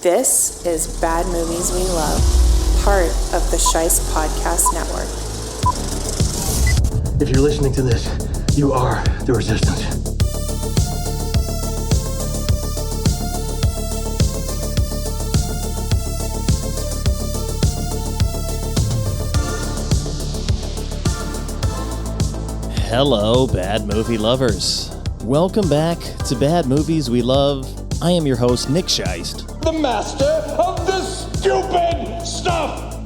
This is Bad Movies We Love, part of the Shice Podcast Network. If you're listening to this, you are the resistance. Hello, Bad Movie Lovers. Welcome back to Bad Movies We Love. I am your host, Nick Scheist, the master of this stupid stuff.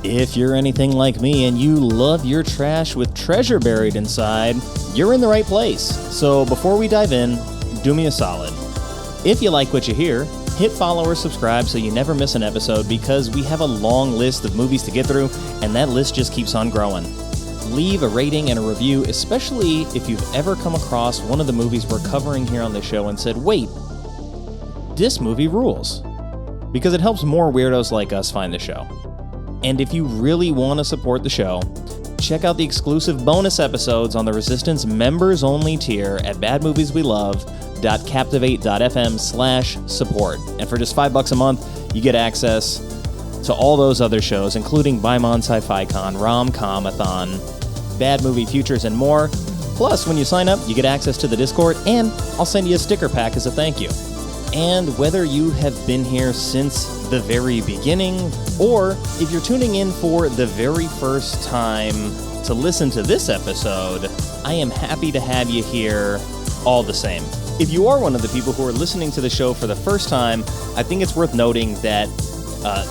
If you're anything like me and you love your trash with treasure buried inside, you're in the right place. So before we dive in, do me a solid. If you like what you hear, hit follow or subscribe so you never miss an episode, because we have a long list of movies to get through, and that list just keeps on growing. Leave a rating and a review, especially if you've ever come across one of the movies we're covering here on the show and said, wait, this movie rules. Because it helps more weirdos like us find the show. And if you really want to support the show, check out the exclusive bonus episodes on the Resistance members-only tier at badmovieswelove.captivate.fm/support. And for just $5 a month, you get access to all those other shows, including Baimon Sci-Fi Con, Rom-Com-a-thon, Bad Movie Futures, and more. Plus, when you sign up, you get access to the Discord, and I'll send you a sticker pack as a thank you. And whether you have been here since the very beginning, or if you're tuning in for the very first time to listen to this episode, I am happy to have you here all the same. If you are one of the people who are listening to the show for the first time, I think it's worth noting that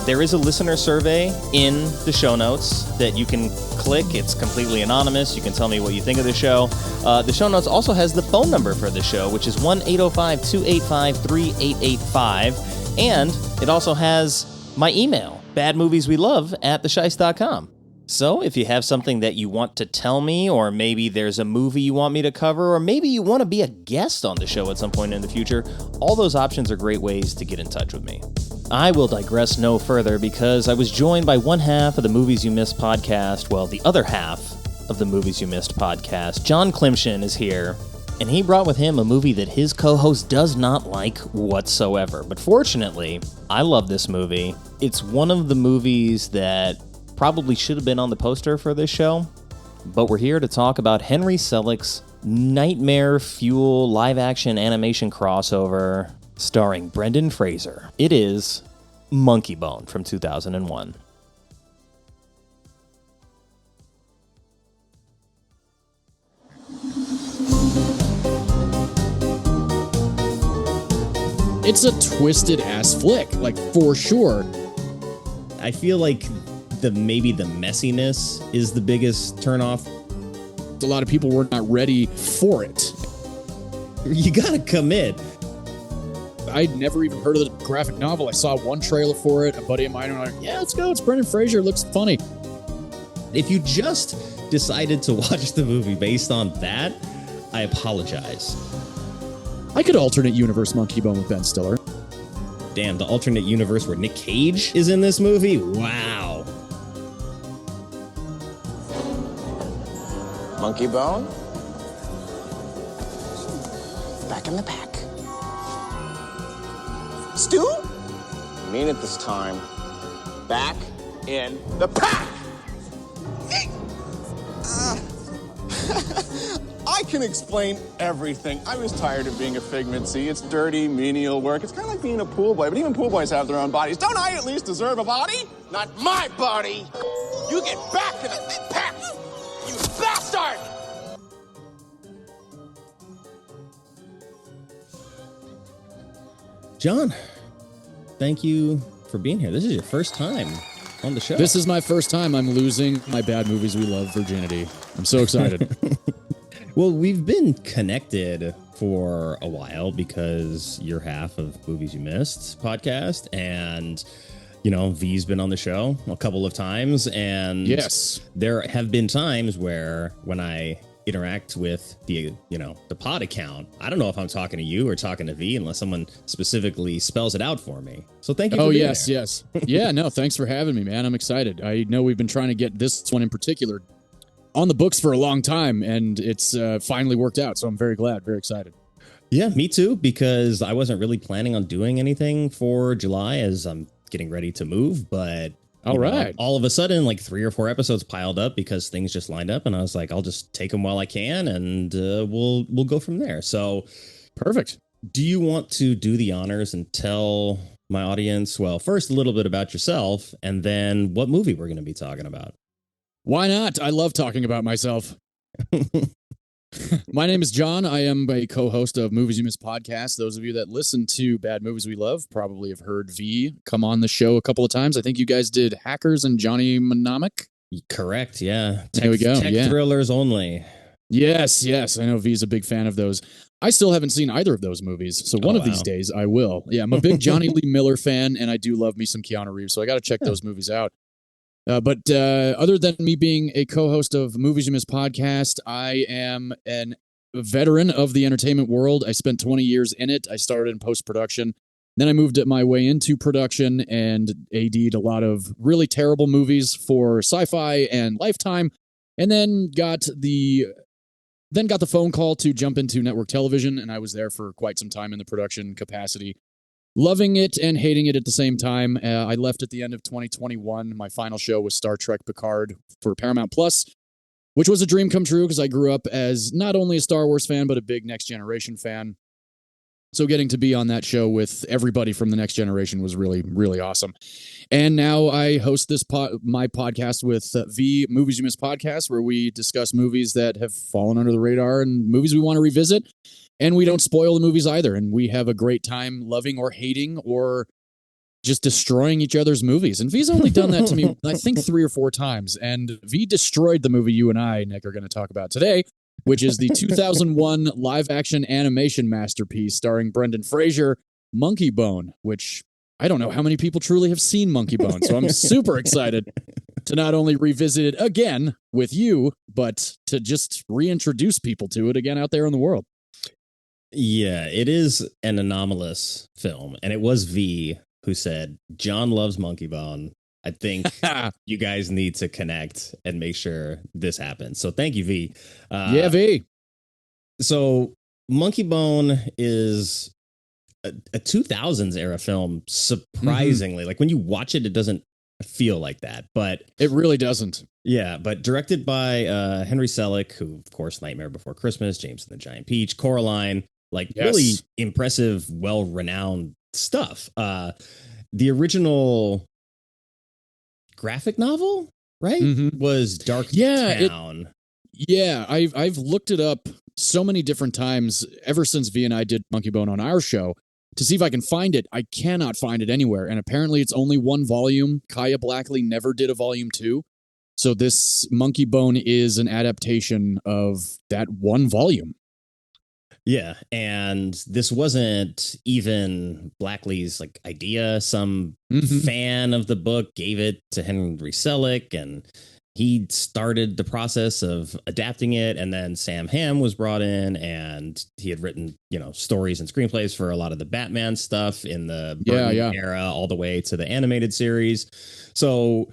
there is a listener survey in the show notes that you can click. It's completely anonymous. You can tell me what you think of the show. The show notes also has the phone number for the show, which is 1-805-285-3885. And it also has my email, badmovieswelove@theshice.com. So if you have something that you want to tell me, or maybe there's a movie you want me to cover, or maybe you want to be a guest on the show at some point in the future, all those options are great ways to get in touch with me. I will digress no further, because I was joined by one half of the Movies You Missed podcast, well, the other half of the Movies You Missed podcast. John Klimshin is here, and he brought with him a movie that his co-host does not like whatsoever. But fortunately, I love this movie. It's one of the movies that probably should have been on the poster for this show, but we're here to talk about Henry Selick's nightmare fuel live-action animation crossover starring Brendan Fraser. It is Monkeybone from 2001. It's a twisted-ass flick, like, for sure. I feel like maybe the messiness is the biggest turnoff. A lot of people were not ready for it. You gotta commit. I'd never even heard of the graphic novel. I saw one trailer for it. A buddy of mine was like, yeah, let's go. It's Brendan Fraser. It looks funny. If you just decided to watch the movie based on that, I apologize. I could alternate universe Monkeybone with Ben Stiller. Damn, the alternate universe where Nick Cage is in this movie? Wow. Monkeybone? Back in the pack. Stu? I mean it this time. Back in the pack! I can explain everything. I was tired of being a figment. See, it's dirty, menial work. It's kind of like being a pool boy, but even pool boys have their own bodies. Don't I at least deserve a body? Not my body! You get back in the pack, you bastard! John, thank you for being here. This is your first time on the show. This is my first time. I'm losing my Bad Movies We Love virginity. I'm so excited. Well, we've been connected for a while because you're half of Movies You Missed podcast, and you know, V's been on the show a couple of times, and yes, there have been times where when I interact with the pod account, I don't know if I'm talking to you or talking to V unless someone specifically spells it out for me. So thank you for being yes, there. yes. Yeah, no, thanks for having me, man. I'm excited. I know we've been trying to get this one in particular on the books for a long time, and it's finally worked out, so I'm very glad, very excited. Yeah, me too, because I wasn't really planning on doing anything for July as I'm getting ready to move. But All right. all of a sudden, like 3 or 4 episodes piled up because things just lined up, and I was like, I'll just take them while I can, and we'll go from there. So, Perfect. do you want to do the honors and tell my audience, well, first a little bit about yourself, and then what movie we're going to be talking about? Why not? I love talking about myself. My name is John. I am a co-host of Movies You Miss podcast. Those of you that listen to Bad Movies We Love probably have heard V come on the show a couple of times. I think you guys did Hackers and Johnny Mnemonic. Correct. Yeah. There we go. Tech thrillers only. Yes. I know V's a big fan of those. I still haven't seen either of those movies, so one of these days I will. Yeah, I'm a big Johnny Lee Miller fan, and I do love me some Keanu Reeves, so I got to check those movies out. But other than me being a co-host of Movies You Miss podcast, I am a veteran of the entertainment world. I spent 20 years in it. I started in post-production. Then I moved my way into production and AD'd a lot of really terrible movies for Sci-Fi and Lifetime, and then got the phone call to jump into network television, and I was there for quite some time in the production capacity. Loving it and hating it at the same time. I left at the end of 2021. My final show was Star Trek Picard for Paramount Plus, which was a dream come true because I grew up as not only a Star Wars fan, but a big Next Generation fan. So getting to be on that show with everybody from the Next Generation was really, really awesome. And now I host my podcast with V, Movies You Miss podcast, where we discuss movies that have fallen under the radar and movies we want to revisit. And we don't spoil the movies either. And we have a great time loving or hating or just destroying each other's movies. And V's only done that to me, I think, 3 or 4 times. And V destroyed the movie you and I, Nick, are going to talk about today, which is the 2001 live-action animation masterpiece starring Brendan Fraser, Monkeybone, which I don't know how many people truly have seen Monkeybone. So I'm super excited to not only revisit it again with you, but to just reintroduce people to it again out there in the world. Yeah, it is an anomalous film. And it was V who said, John loves Monkeybone. I think you guys need to connect and make sure this happens. So thank you, V. Yeah, V. So Monkeybone is a 2000s era film, surprisingly. Like when you watch it, it doesn't feel like that, but it really doesn't. Yeah, but directed by Henry Selick, who, of course, Nightmare Before Christmas, James and the Giant Peach, Coraline, really impressive, well-renowned stuff. The original graphic novel, right, was Dark Town. I've looked it up so many different times ever since V and I did Monkeybone on our show to see if I can find it. I cannot find it anywhere, and apparently it's only 1 volume. Kaja Blackley never did a volume 2. So this Monkeybone is an adaptation of that 1 volume. Yeah, and this wasn't even Blackley's idea. Some fan of the book gave it to Henry Selick, and he started the process of adapting it. And then Sam Hamm was brought in, and he had written, stories and screenplays for a lot of the Batman stuff in the Burton era, all the way to the animated series. So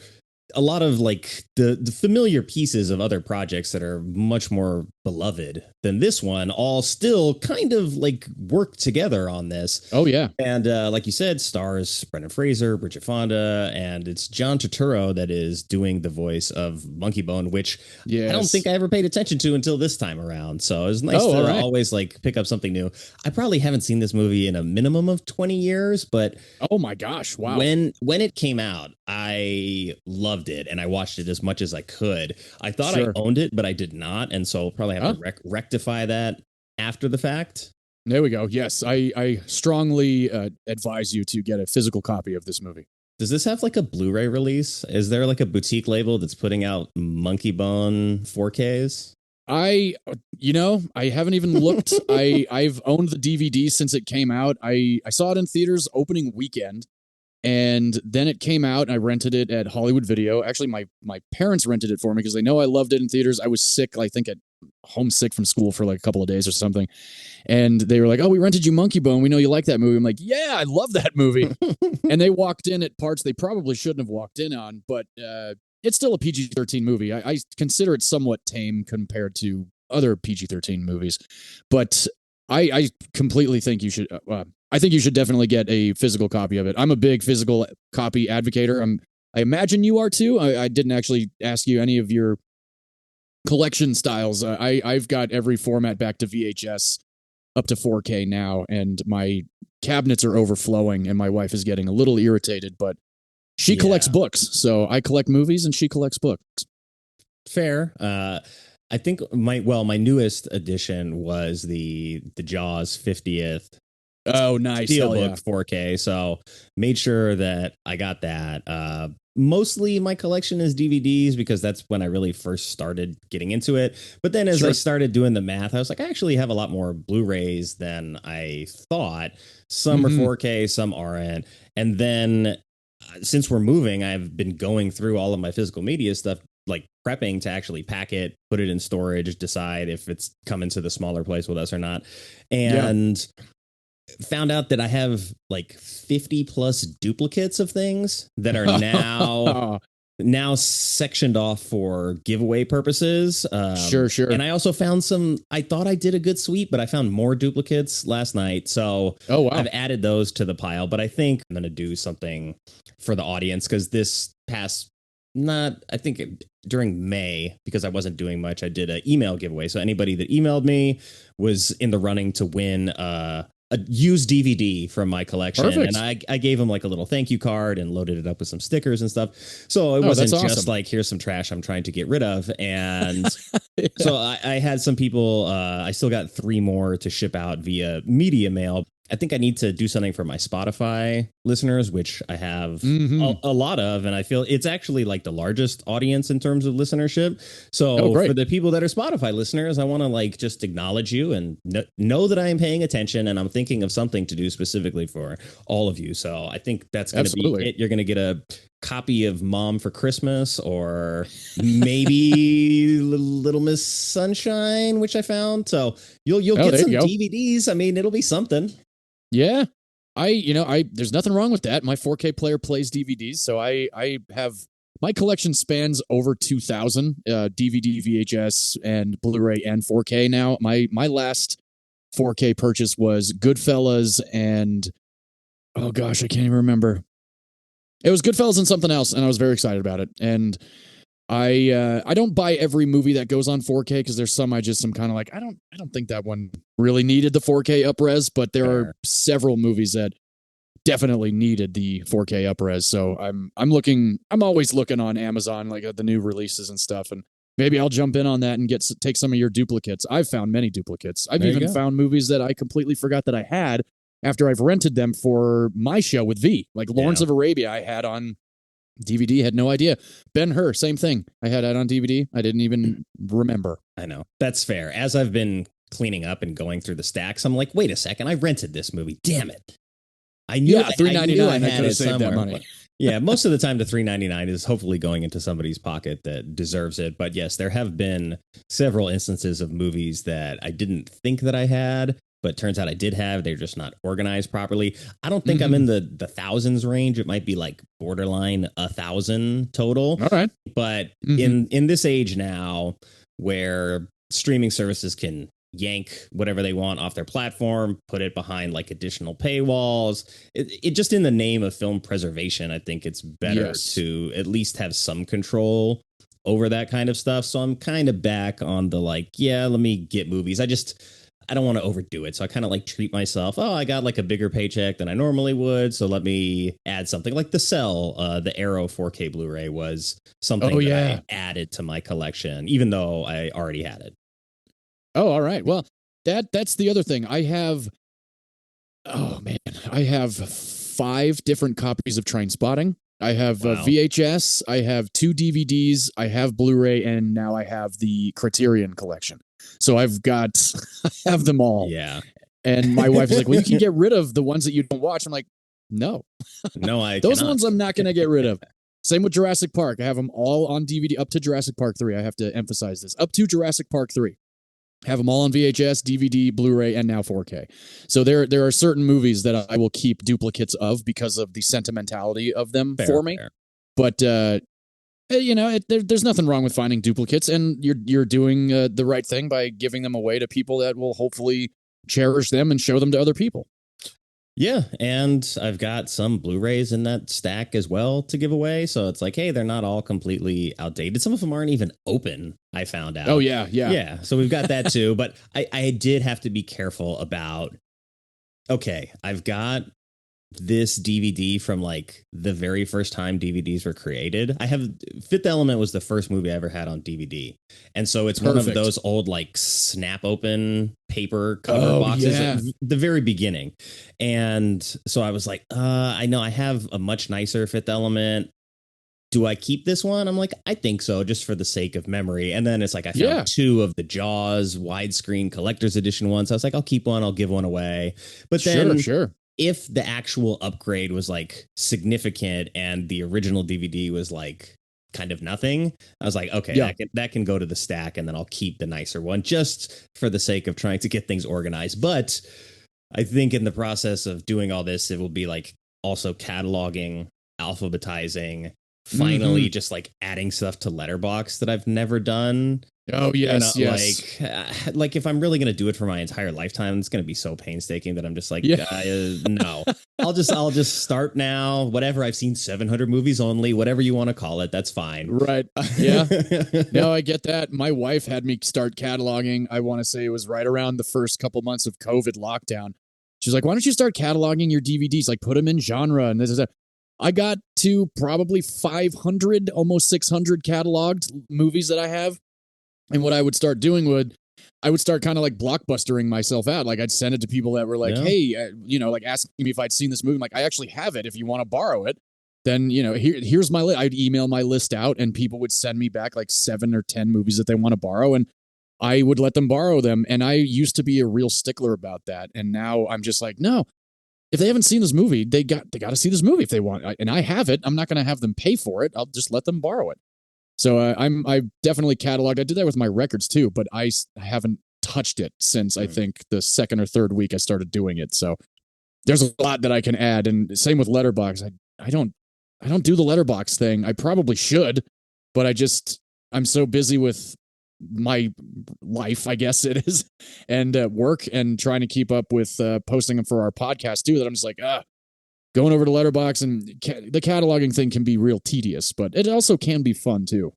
a lot of the familiar pieces of other projects that are much more beloved than this one all still kind of work together on this. Oh yeah. And like you said, stars Brendan Fraser, Bridget Fonda, and it's John Turturro that is doing the voice of Monkeybone, which I don't think I ever paid attention to until this time around. So it was nice to always pick up something new. I probably haven't seen this movie in a minimum of 20 years, but oh my gosh, wow. When it came out, I loved it and I watched it as much as I could. I thought I owned it, but I did not. And so I'll probably have to rectify that after the fact. There we go. Yes, I strongly advise you to get a physical copy of this movie. Does this have a Blu-ray release? Is there a boutique label that's putting out Monkeybone 4Ks? I haven't even looked. I've owned the DVD since it came out. I saw it in theaters opening weekend. And then it came out, and I rented it at Hollywood Video. Actually, my parents rented it for me because they know I loved it in theaters. I was sick, I think, at homesick from school for a couple of days or something. And they were like, oh, we rented you Monkeybone. We know you like that movie. I'm like, yeah, I love that movie. And they walked in at parts they probably shouldn't have walked in on, but it's still a PG-13 movie. I consider it somewhat tame compared to other PG-13 movies. But I completely think you should. I think you should definitely get a physical copy of it. I'm a big physical copy advocator. I imagine you are too. I didn't actually ask you any of your collection styles. I've got every format back to VHS up to 4K now, and my cabinets are overflowing, and my wife is getting a little irritated, but she collects books. So I collect movies and she collects books. Fair. I think my newest edition was the Jaws 50th. Oh, nice. Steelbook 4K. So made sure that I got that. Mostly my collection is DVDs because that's when I really first started getting into it. But then as I started doing the math, I was like, I actually have a lot more Blu-rays than I thought. Some are 4K, some aren't. And then since we're moving, I've been going through all of my physical media stuff, like prepping to actually pack it, put it in storage, decide if it's coming to the smaller place with us or not. And found out that I have like 50 plus duplicates of things that are now sectioned off for giveaway purposes. Sure. And I also found I thought I did a good sweep, but I found more duplicates last night. So I've added those to the pile, but I think I'm going to do something for the audience because during May, because I wasn't doing much, I did an email giveaway. So anybody that emailed me was in the running to win a used DVD from my collection. Perfect. And I gave him like a little thank you card and loaded it up with some stickers and stuff. So it wasn't just like, here's some trash I'm trying to get rid of. And so I had some people, I still got 3 more to ship out via media mail. I think I need to do something for my Spotify listeners, which I have a lot of, and I feel it's actually like the largest audience in terms of listenership. So for the people that are Spotify listeners, I want to like just acknowledge you and know that I am paying attention and I'm thinking of something to do specifically for all of you. So I think that's going to be it. You're going to get a copy of Mom for Christmas, or maybe Little Miss Sunshine, which I found. So you'll get some DVDs. I mean, it'll be something. Yeah. There's nothing wrong with that. My 4K player plays DVDs, so I have my collection spans over 2,000 DVD, VHS, and Blu-ray and 4K now. My last 4K purchase was Goodfellas and oh gosh, I can't even remember. It was Goodfellas and something else, and I was very excited about it. And I don't buy every movie that goes on 4K because there's some I just am kind of like I don't think that one really needed the 4K upres, but there are several movies that definitely needed the 4K upres. So I'm always looking on Amazon like at the new releases and stuff, and maybe I'll jump in on that and take some of your duplicates. I've found many duplicates. I've even found movies that I completely forgot that I had after I've rented them for my show with V, like Lawrence of Arabia. I had on DVD, had no idea. Ben-Hur, same thing. I had that on DVD. I didn't even remember. I know. That's fair. As I've been cleaning up and going through the stacks, I'm like, wait a second, I rented this movie. Damn it. I knew $3.99. I had could it have saved somewhere. that money. Yeah, most of the time the $3.99 is hopefully going into somebody's pocket that deserves it. But yes, there have been several instances of movies that I didn't think that I had, but turns out I did have. They're just not organized properly. I don't think I'm in the thousands range. It might be like borderline 1,000 total. All right. But in this age now where streaming services can yank whatever they want off their platform, put it behind like additional paywalls, it just in the name of film preservation, I think it's better to at least have some control over that kind of stuff. So I'm kind of back on the like, let me get movies. I don't want to overdo it. So I kind of like treat myself. Oh, I got like a bigger paycheck than I normally would. So let me add something like the Cell, the Arrow 4K Blu-ray was something that I added to my collection, even though I already had it. Oh, all right. Well, that's the other thing. I have 5 different copies of Trainspotting. I have VHS. I have 2 DVDs. I have Blu-ray, and now I have the Criterion collection. So I have them all. Yeah. And my wife is like, well, you can get rid of the ones that you don't watch. I'm like, no. Those cannot. ones I'm not going to get rid of. Same with Jurassic Park. I have them all on DVD up to Jurassic Park 3. I have to emphasize this. Up to Jurassic Park 3. Have them all on VHS, DVD, Blu-ray, and now 4K. So there are certain movies that I will keep duplicates of because of the sentimentality of them for me. Fair. But there's nothing wrong with finding duplicates, and you're doing the right thing by giving them away to people that will hopefully cherish them and show them to other people. Yeah, and I've got some Blu-rays in that stack as well to give away. So it's like, hey, they're not all completely outdated. Some of them aren't even open, I found out. Oh, yeah. Yeah, so we've got that too. But I did have to be careful about, okay, I've got this DVD from like the very first time DVDs were created. I have Fifth Element was the first movie I ever had on DVD. And so it's one of those old like snap open paper cover boxes at the very beginning. And so I was like, I know I have a much nicer Fifth Element. Do I keep this one? I'm like, I think so, just for the sake of memory. And then it's like I found 2 of the Jaws widescreen collector's edition ones. I was like, I'll keep one, I'll give one away. But then if the actual upgrade was like significant and the original DVD was like kind of nothing, I was like, okay, that can go to the stack, and then I'll keep the nicer one just for the sake of trying to get things organized. But I think in the process of doing all this, it will be like also cataloging, alphabetizing, finally just like adding stuff to Letterboxd that I've never done. Oh, yes, yes. Like if I'm really going to do it for my entire lifetime, it's going to be so painstaking that I'm just like, no, I'll just start now. Whatever. I've seen 700 movies only, whatever you want to call it. That's fine. Right. Yeah. No, I get that. My wife had me start cataloging. I want to say it was right around the first couple months of COVID lockdown. She's like, why don't you start cataloging your DVDs? Like put them in genre and this is that. I got to probably 500, almost 600 cataloged movies that I have. And what I would start doing I would start kind of like blockbustering myself out. Like I'd send it to people that were like, hey, like asking me if I'd seen this movie. I'm like, I actually have it. If you want to borrow it, then, here's my list. I'd email my list out and people would send me back like 7 or 10 movies that they want to borrow. And I would let them borrow them. And I used to be a real stickler about that. And now I'm just like, no, if they haven't seen this movie, they got to see this movie if they want. And I have it. I'm not going to have them pay for it. I'll just let them borrow it. So I definitely cataloged. I did that with my records too, but I haven't touched it since I think the second or third week I started doing it. So there's a lot that I can add, and same with Letterboxd. I don't do the Letterboxd thing. I probably should, but I'm so busy with my life, I guess it is, and work and trying to keep up with posting them for our podcast too, that I'm just like, going over to Letterboxd, and the cataloging thing can be real tedious, but it also can be fun too.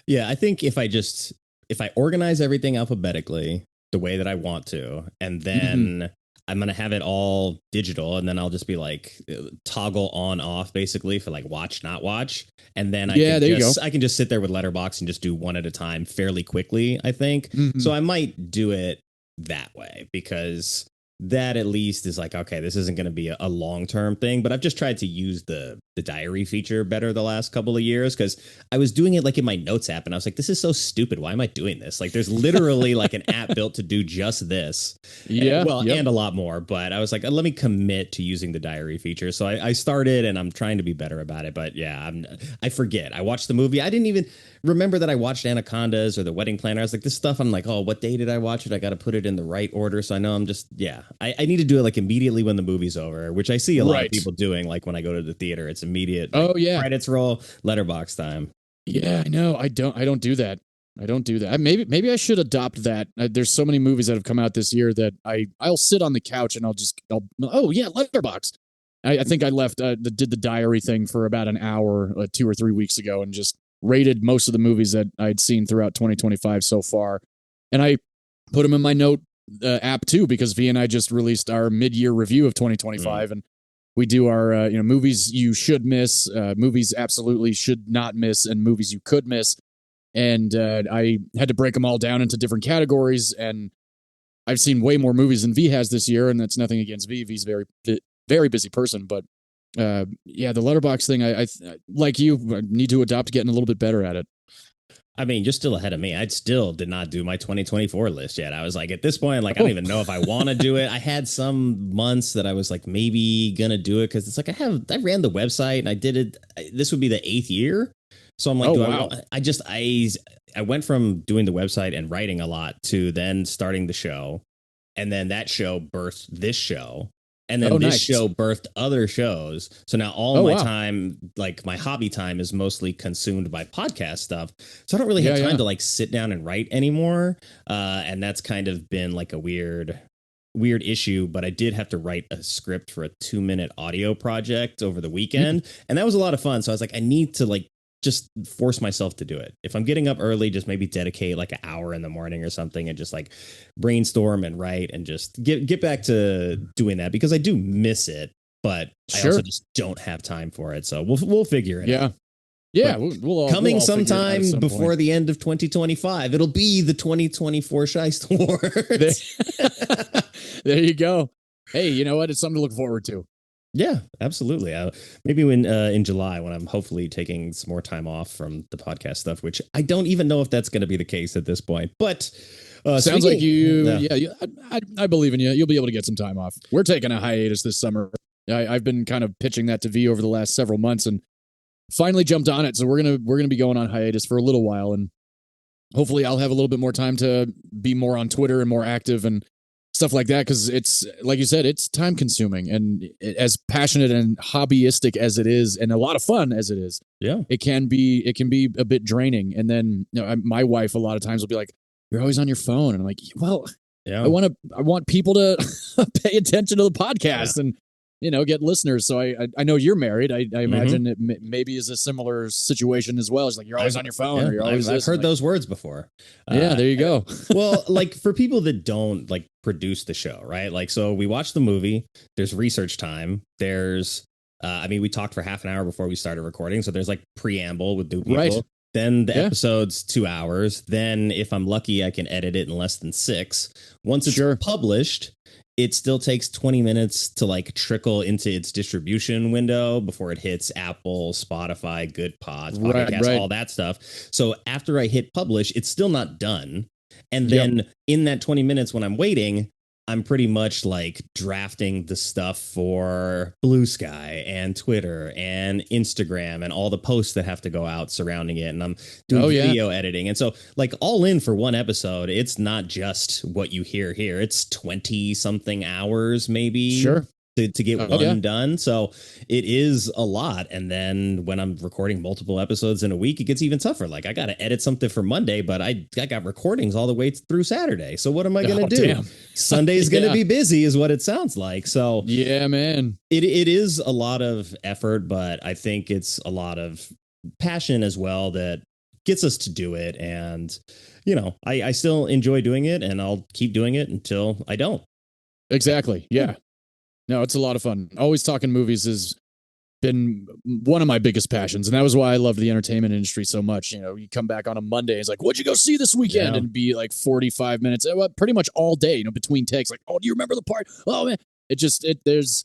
Yeah, I think if I organize everything alphabetically the way that I want to, and then I'm going to have it all digital, and then I'll just be like toggle on off basically for like watch, not watch. And then I can just sit there with Letterboxd and just do one at a time fairly quickly, I think. So I might do it that way, because that at least is like, okay, this isn't going to be a long-term thing. But I've just tried to use the diary feature better the last couple of years, because I was doing it like in my notes app, and I was like, this is so stupid. Why am I doing this? Like, there's literally like an app built to do just this. And a lot more. But I was like, let me commit to using the diary feature. So I started, and I'm trying to be better about it. But yeah, I forget. I watched the movie. I didn't even remember that I watched Anacondas or The Wedding Planner. I was like, this stuff, I'm like, oh, what day did I watch it? I got to put it in the right order. So I know I need to do it like immediately when the movie's over, which I see a lot of people doing. Like when I go to the theater, it's immediate. Credits roll, Letterboxd time. Yeah, I know. I don't do that. Maybe I should adopt that. There's so many movies that have come out this year that I'll sit on the couch and I'll Letterboxd. I think I did the diary thing for about an hour 2 or 3 weeks ago, and just rated most of the movies that I'd seen throughout 2025 so far. And I put them in my note app too, because V and I just released our mid-year review of 2025, and we do our movies you should miss, movies absolutely should not miss, and movies you could miss. And I had to break them all down into different categories, and I've seen way more movies than V has this year, and that's nothing against V. V's a very busy person, but the Letterboxd thing, I like you, I need to adopt getting a little bit better at it. I mean, you're still ahead of me. I still did not do my 2024 list yet. I was like, at this point, like, I don't even know if I want to do it. I had some months that I was like, maybe gonna do it, because it's like I ran the website and I did it. This would be the 8th year. So I'm like, I went from doing the website and writing a lot to then starting the show. And then that show birthed this show. And then this show birthed other shows. So now all my time, like my hobby time, is mostly consumed by podcast stuff. So I don't really have time to like sit down and write anymore. And that's kind of been like a weird weird issue, but I did have to write a script for a 2-minute audio project over the weekend. And that was a lot of fun. So I was like, I need to like just force myself to do it. If I'm getting up early, just maybe dedicate like an hour in the morning or something and just like brainstorm and write and just get back to doing that, because I do miss it, but I also just don't have time for it. So we'll figure it out. Yeah, we'll coming all sometime before the end of 2025. It'll be the 2024 Scheist Awards. There you go. Hey, you know what? It's something to look forward to. Yeah, absolutely. Maybe when in July, when I'm hopefully taking some more time off from the podcast stuff, which I don't even know if that's going to be the case at this point. But sounds like I believe in you. You'll be able to get some time off. We're taking a hiatus this summer. I've been kind of pitching that to V over the last several months and finally jumped on it. So we're gonna be going on hiatus for a little while, and hopefully I'll have a little bit more time to be more on Twitter and more active and stuff like that, because it's, like you said, it's time consuming, and as passionate and hobbyistic as it is and a lot of fun as it is, it can be a bit draining. And then my wife a lot of times will be like, you're always on your phone, and I'm like, well, I want people to pay attention to the podcast and get listeners. So I know you're married. I imagine it maybe is a similar situation as well. It's like you're always on your phone, or you're always. I've heard those words before. Yeah, there you go. Well, like for people that don't like produce the show, right? Like, so we watch the movie. There's research time. There's, we talked for half an hour before we started recording. So there's like preamble with new people. Right. Then the episode's 2 hours. Then if I'm lucky, I can edit it in less than 6. Once it's published, it still takes 20 minutes to like trickle into its distribution window before it hits Apple, Spotify, Good Pods, Pocket Casts, all that stuff. So after I hit publish, it's still not done. And then in that 20 minutes when I'm waiting, I'm pretty much like drafting the stuff for Blue Sky and Twitter and Instagram and all the posts that have to go out surrounding it. And I'm doing video editing. And so like all in for one episode, it's not just what you hear here. It's 20 something hours, maybe. Sure. To get one done. So it is a lot. And then when I'm recording multiple episodes in a week, it gets even tougher. Like I got to edit something for Monday, but I got recordings all the way through Saturday. So what am I going to do? Damn. Sunday's going to be busy is what it sounds like. So yeah, man, it is a lot of effort, but I think it's a lot of passion as well that gets us to do it. And, I still enjoy doing it, and I'll keep doing it until I don't. Exactly. Yeah. No, it's a lot of fun. Always talking movies has been one of my biggest passions. And that was why I love the entertainment industry so much. You come back on a Monday, it's like, what'd you go see this weekend? And be like 45 minutes, pretty much all day, between takes. Like, oh, do you remember the part? Oh, man. There's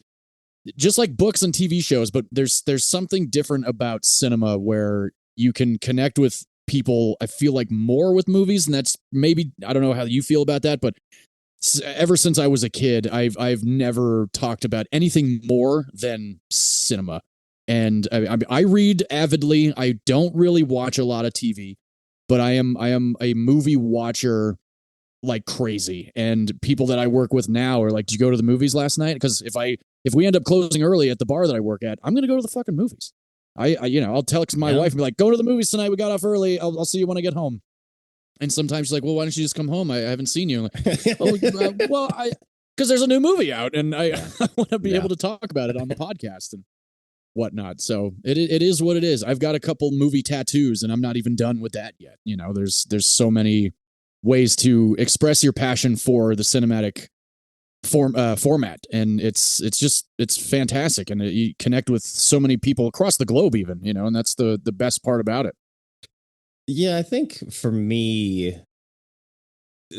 just like books and TV shows, but there's something different about cinema where you can connect with people, I feel like, more with movies. And that's maybe, I don't know how you feel about that, but ever since I was a kid, I've never talked about anything more than cinema. And I read avidly. I don't really watch a lot of TV, but I am a movie watcher like crazy. And people that I work with now are like, "Did you go to the movies last night?" Because if we end up closing early at the bar that I work at, I'm going to go to the fucking movies. I'll text my wife and be like, "Go to the movies tonight. We got off early. I'll see you when I get home." And sometimes she's like, "Well, why don't you just come home? I haven't seen you." I'm like, because there's a new movie out, and I want to be able to talk about it on the podcast and whatnot. So it is what it is. I've got a couple movie tattoos, and I'm not even done with that yet. There's so many ways to express your passion for the cinematic format, and it's fantastic, and you connect with so many people across the globe, even, and that's the best part about it. Yeah, I think for me,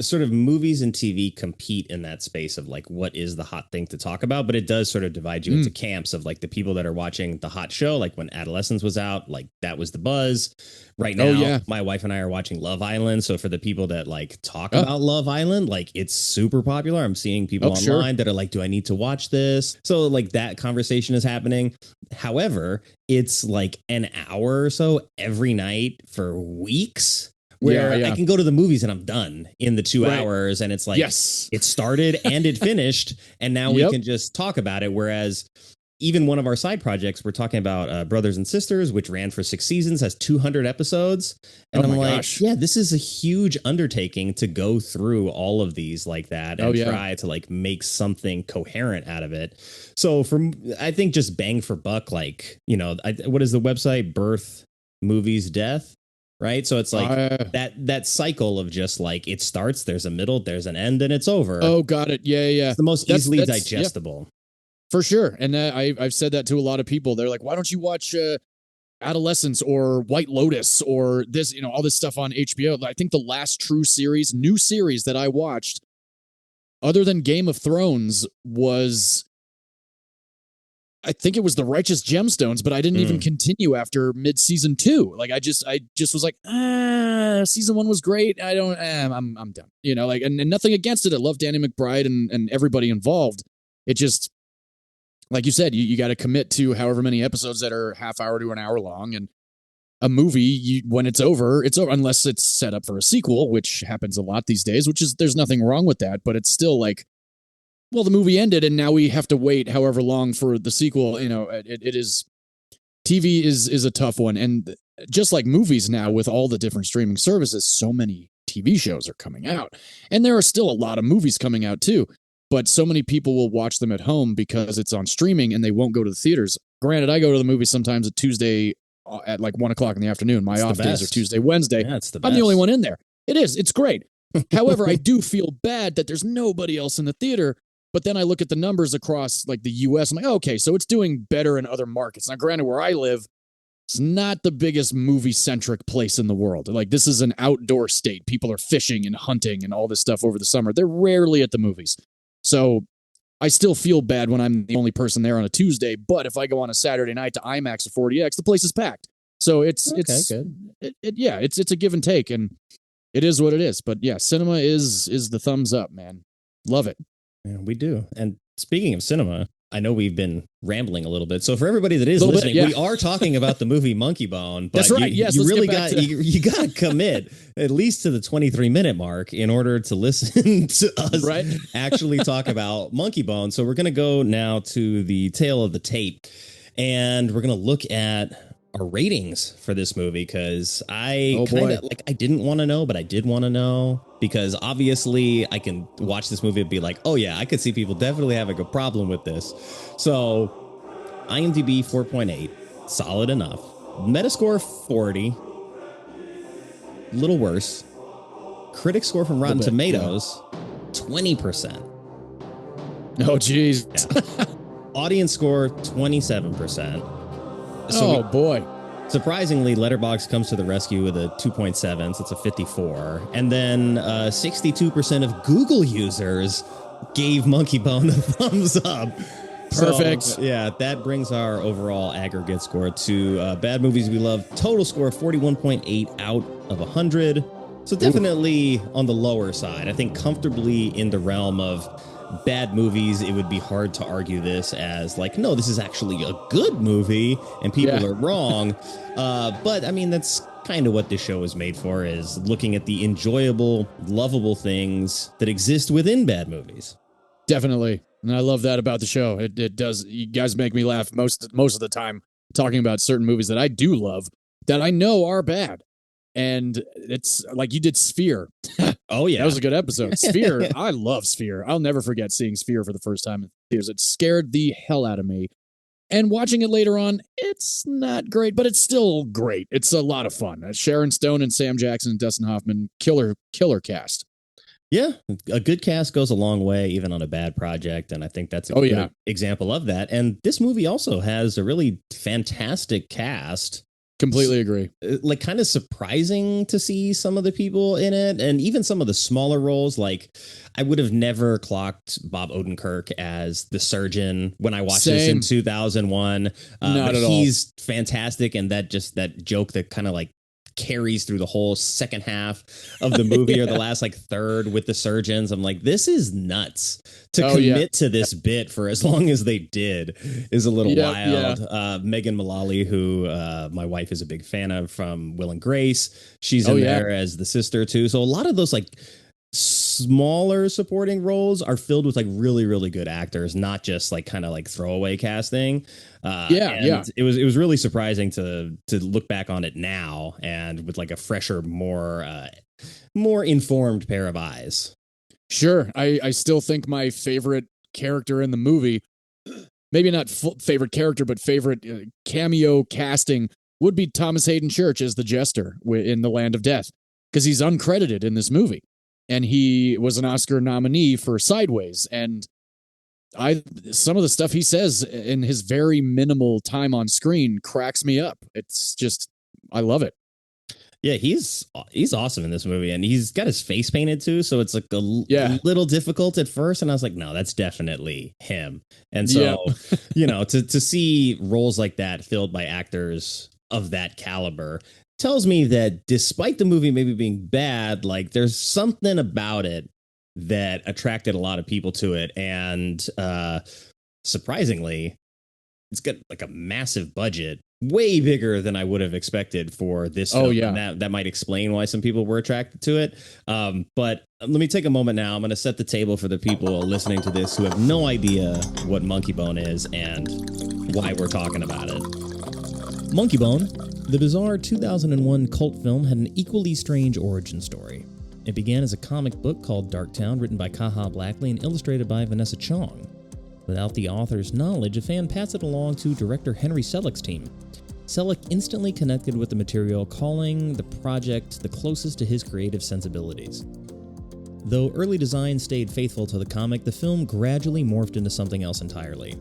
sort of movies and TV compete in that space of like, what is the hot thing to talk about? But it does sort of divide you into camps of like the people that are watching the hot show, like when Adolescence was out, like that was the buzz. Right now, my wife and I are watching Love Island. So for the people that like talk about Love Island, like it's super popular. I'm seeing people online that are like, do I need to watch this? So like that conversation is happening. However, it's like an hour or so every night for weeks, where I can go to the movies and I'm done in the 2 hours. And it's like, it started and it finished. And now we can just talk about it. Whereas even one of our side projects, we're talking about Brothers and Sisters, which ran for 6 seasons, has 200 episodes. And I'm like, gosh. yeah, this is a huge undertaking to go through all of these like that and try to like make something coherent out of it. So I think just bang for buck, like, you know, what is the website? Birth, Movies, Death. Right. So it's like that cycle of just like it starts, there's a middle, there's an end, and it's over. Oh, got it. Yeah. It's the most easily digestible. For sure. And I've said that to a lot of people. They're like, why don't you watch Adolescence or White Lotus or this, you know, all this stuff on HBO? I think the last true new series that I watched, other than Game of Thrones, was, I think it was The Righteous Gemstones, but I didn't even continue after mid-season 2. Like I just was like, season 1 was great. I'm done. You know, like, and nothing against it. I love Danny McBride and everybody involved. It just, like you said, you got to commit to however many episodes that are half hour to an hour long. And a movie, when it's over, unless it's set up for a sequel, which happens a lot these days, there's nothing wrong with that, but it's still like, well, the movie ended and now we have to wait however long for the sequel. You know, it is, TV is a tough one. And just like movies now with all the different streaming services, so many TV shows are coming out. And there are still a lot of movies coming out too. But so many people will watch them at home because it's on streaming and they won't go to the theaters. Granted, I go to the movies sometimes at Tuesday at like 1 o'clock in the afternoon. My off days are Tuesday, Wednesday. Yeah, it's the best. I'm the only one in there. It is. It's great. However, I do feel bad that there's nobody else in the theater. But then I look at the numbers across like the U.S. I'm like, okay, so it's doing better in other markets. Now, granted, where I live, it's not the biggest movie-centric place in the world. Like, this is an outdoor state. People are fishing and hunting and all this stuff over the summer. They're rarely at the movies. So I still feel bad when I'm the only person there on a Tuesday, but if I go on a Saturday night to IMAX or 4DX, the place is packed. So it's good. It's a give and take, and it is what it is. But yeah, cinema is the thumbs up, man. Love it. Yeah, we do. And speaking of cinema, I know we've been rambling a little bit. So for everybody that is listening, we are talking about the movie Monkeybone. But that's right. Yes, you really got you got to commit at least to the 23-minute mark in order to listen to us actually talk about Monkeybone. So we're going to go now to the tail of the tape, and we're going to look at our ratings for this movie, because I didn't want to know, but I did want to know, because obviously I can watch this movie and be like, oh yeah, I could see people definitely having a problem with this. So IMDb 4.8, solid enough. Metascore 40, a little worse. Critic score from Rotten Tomatoes 20%. Oh geez. Yeah. Audience score 27%. So boy. Surprisingly, Letterboxd comes to the rescue with a 2.7, so it's a 54. And then 62% of Google users gave Monkeybone a thumbs up. Perfect. So, yeah, that brings our overall aggregate score to Bad Movies We Love. Total score 41.8 out of 100. So definitely on the lower side. I think comfortably in the realm of bad movies. It would be hard to argue this as like, no, this is actually a good movie and people are wrong. But I mean, that's kind of what this show is made for, is looking at the enjoyable, lovable things that exist within bad movies. Definitely. And I love that about the show. It does. You guys make me laugh most of the time talking about certain movies that I do love that I know are bad. And it's like you did Sphere. Oh, yeah. That was a good episode. Sphere. I love Sphere. I'll never forget seeing Sphere for the first time in theaters. It scared the hell out of me. And watching it later on, it's not great, but it's still great. It's a lot of fun. Sharon Stone and Sam Jackson and Dustin Hoffman, killer cast. Yeah, a good cast goes a long way, even on a bad project. And I think that's a good example of that. And this movie also has a really fantastic cast. Completely agree. Like, kind of surprising to see some of the people in it, and even some of the smaller roles. Like, I would have never clocked Bob Odenkirk as the surgeon when I watched this in 2001. Not at all. He's fantastic, and that joke that kind of like carries through the whole second half of the movie or the last like third with the surgeons. I'm like, this is nuts to commit to this bit for as long as they did is a little wild. Megan Mullally, who my wife is a big fan of from Will and Grace, she's in there as the sister too. So a lot of those like smaller supporting roles are filled with like really, really good actors, not just like kind of like throwaway casting. It was really surprising to look back on it now and with like a fresher, more informed pair of eyes. Sure. I still think my favorite character in the movie, maybe not favorite character, but favorite cameo casting would be Thomas Hayden Church as the Jester in The Land of Death, because he's uncredited in this movie. And he was an Oscar nominee for Sideways. And some of the stuff he says in his very minimal time on screen cracks me up. It's just, I love it. Yeah, he's awesome in this movie, and he's got his face painted too, so it's like a little difficult at first. And I was like, no, that's definitely him. And so, to see roles like that filled by actors of that caliber tells me that despite the movie maybe being bad, like there's something about it that attracted a lot of people to it, and surprisingly, it's got like a massive budget. Way bigger than I would have expected for this film. And that might explain why some people were attracted to it. But let me take a moment now. I'm going to set the table for the people listening to this who have no idea what Monkeybone is and why we're talking about it. Monkeybone, the bizarre 2001 cult film, had an equally strange origin story. It began as a comic book called Darktown, written by Kaja Blackley and illustrated by Vanessa Chong. Without the author's knowledge, a fan passed it along to director Henry Selick's team. Selick instantly connected with the material, calling the project the closest to his creative sensibilities. Though early design stayed faithful to the comic, the film gradually morphed into something else entirely.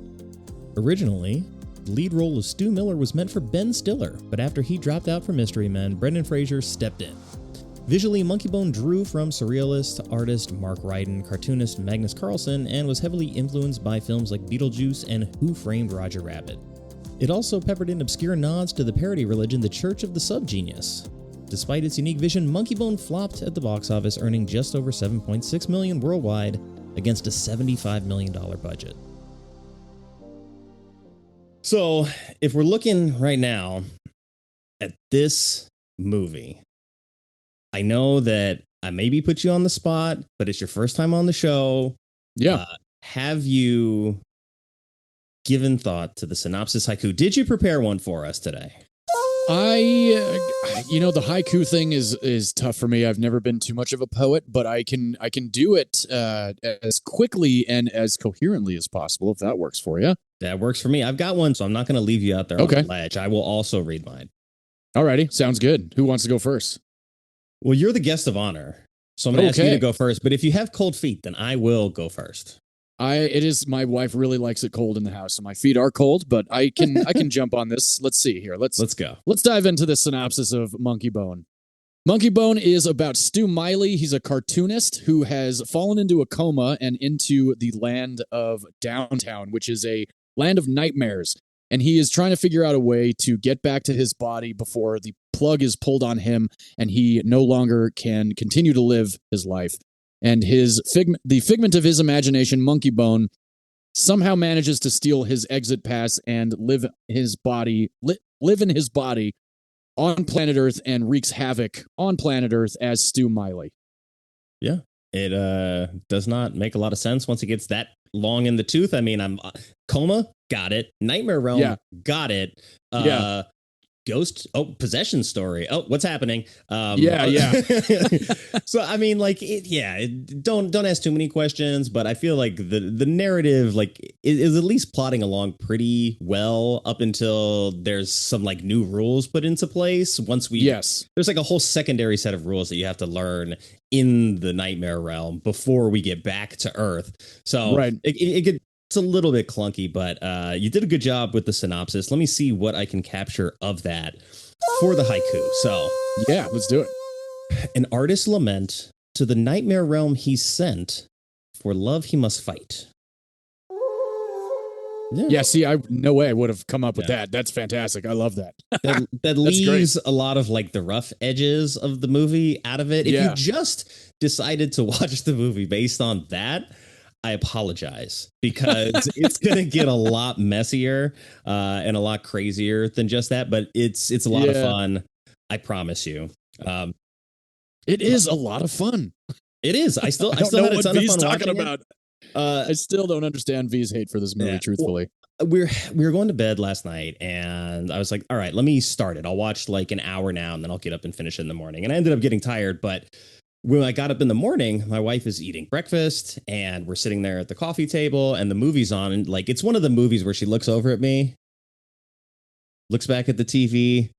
Originally, the lead role of Stu Miller was meant for Ben Stiller, but after he dropped out for Mystery Men, Brendan Fraser stepped in. Visually, Monkeybone drew from surrealist artist Mark Ryden, cartoonist Magnus Carlsen, and was heavily influenced by films like Beetlejuice and Who Framed Roger Rabbit. It also peppered in obscure nods to the parody religion The Church of the Subgenius. Despite its unique vision, Monkeybone flopped at the box office, earning just over $7.6 million worldwide against a $75 million budget. So, if we're looking right now at this movie, I know that I maybe put you on the spot, but it's your first time on the show. Yeah. Have you given thought to the synopsis haiku? Did you prepare one for us today? The haiku thing is tough for me. I've never been too much of a poet, but I can do it as quickly and as coherently as possible, if that works for you. That works for me. I've got one, so I'm not going to leave you out there on the ledge. I will also read mine. Alrighty, sounds good. Who wants to go first? Well, you're the guest of honor, so I'm going to ask you to go first. But if you have cold feet, then I will go first. My wife really likes it cold in the house, so my feet are cold, but I can jump on this. Let's see here. Let's go. Let's dive into the synopsis of Monkeybone. Monkeybone is about Stu Miley. He's a cartoonist who has fallen into a coma and into the land of Downtown, which is a land of nightmares. And he is trying to figure out a way to get back to his body before the plug is pulled on him and he no longer can continue to live his life. And the figment of his imagination, Monkeybone, somehow manages to steal his exit pass and live in his body on planet Earth and wreaks havoc on planet Earth as Stu Miley. Yeah, it does not make a lot of sense once it gets that long in the tooth. I mean, I'm coma, got it. Nightmare Realm, got it. Ghost, possession story. Oh, what's happening? So I mean, like, don't ask too many questions, but I feel like the narrative is at least plotting along pretty well up until there's some like new rules put into place. There's like a whole secondary set of rules that you have to learn in the Nightmare Realm before we get back to Earth. So it's a little bit clunky, but you did a good job with the synopsis. Let me see what I can capture of that for the haiku. So, yeah, let's do it. An artist's lament to the nightmare realm he's sent. For love he must fight. Yeah, see, no way I would have come up with that. That's fantastic. I love that. that leaves a lot of like the rough edges of the movie out of it. If you just decided to watch the movie based on that, I apologize, because it's going to get a lot messier and a lot crazier than just that. But it's a lot of fun. I promise you. It is a lot of fun. It is. I still I don't still know had a what ton of V's fun talking watching about. it. I still don't understand V's hate for this movie, Yeah. truthfully. We were going to bed last night, and I was like, all right, let me start it. I'll watch like an hour now, and then I'll get up and finish it in the morning. And I ended up getting tired, but when I got up in the morning, my wife is eating breakfast, and we're sitting there at the coffee table, and the movie's on. And like, it's one of the movies where she looks over at me, looks back at the TV,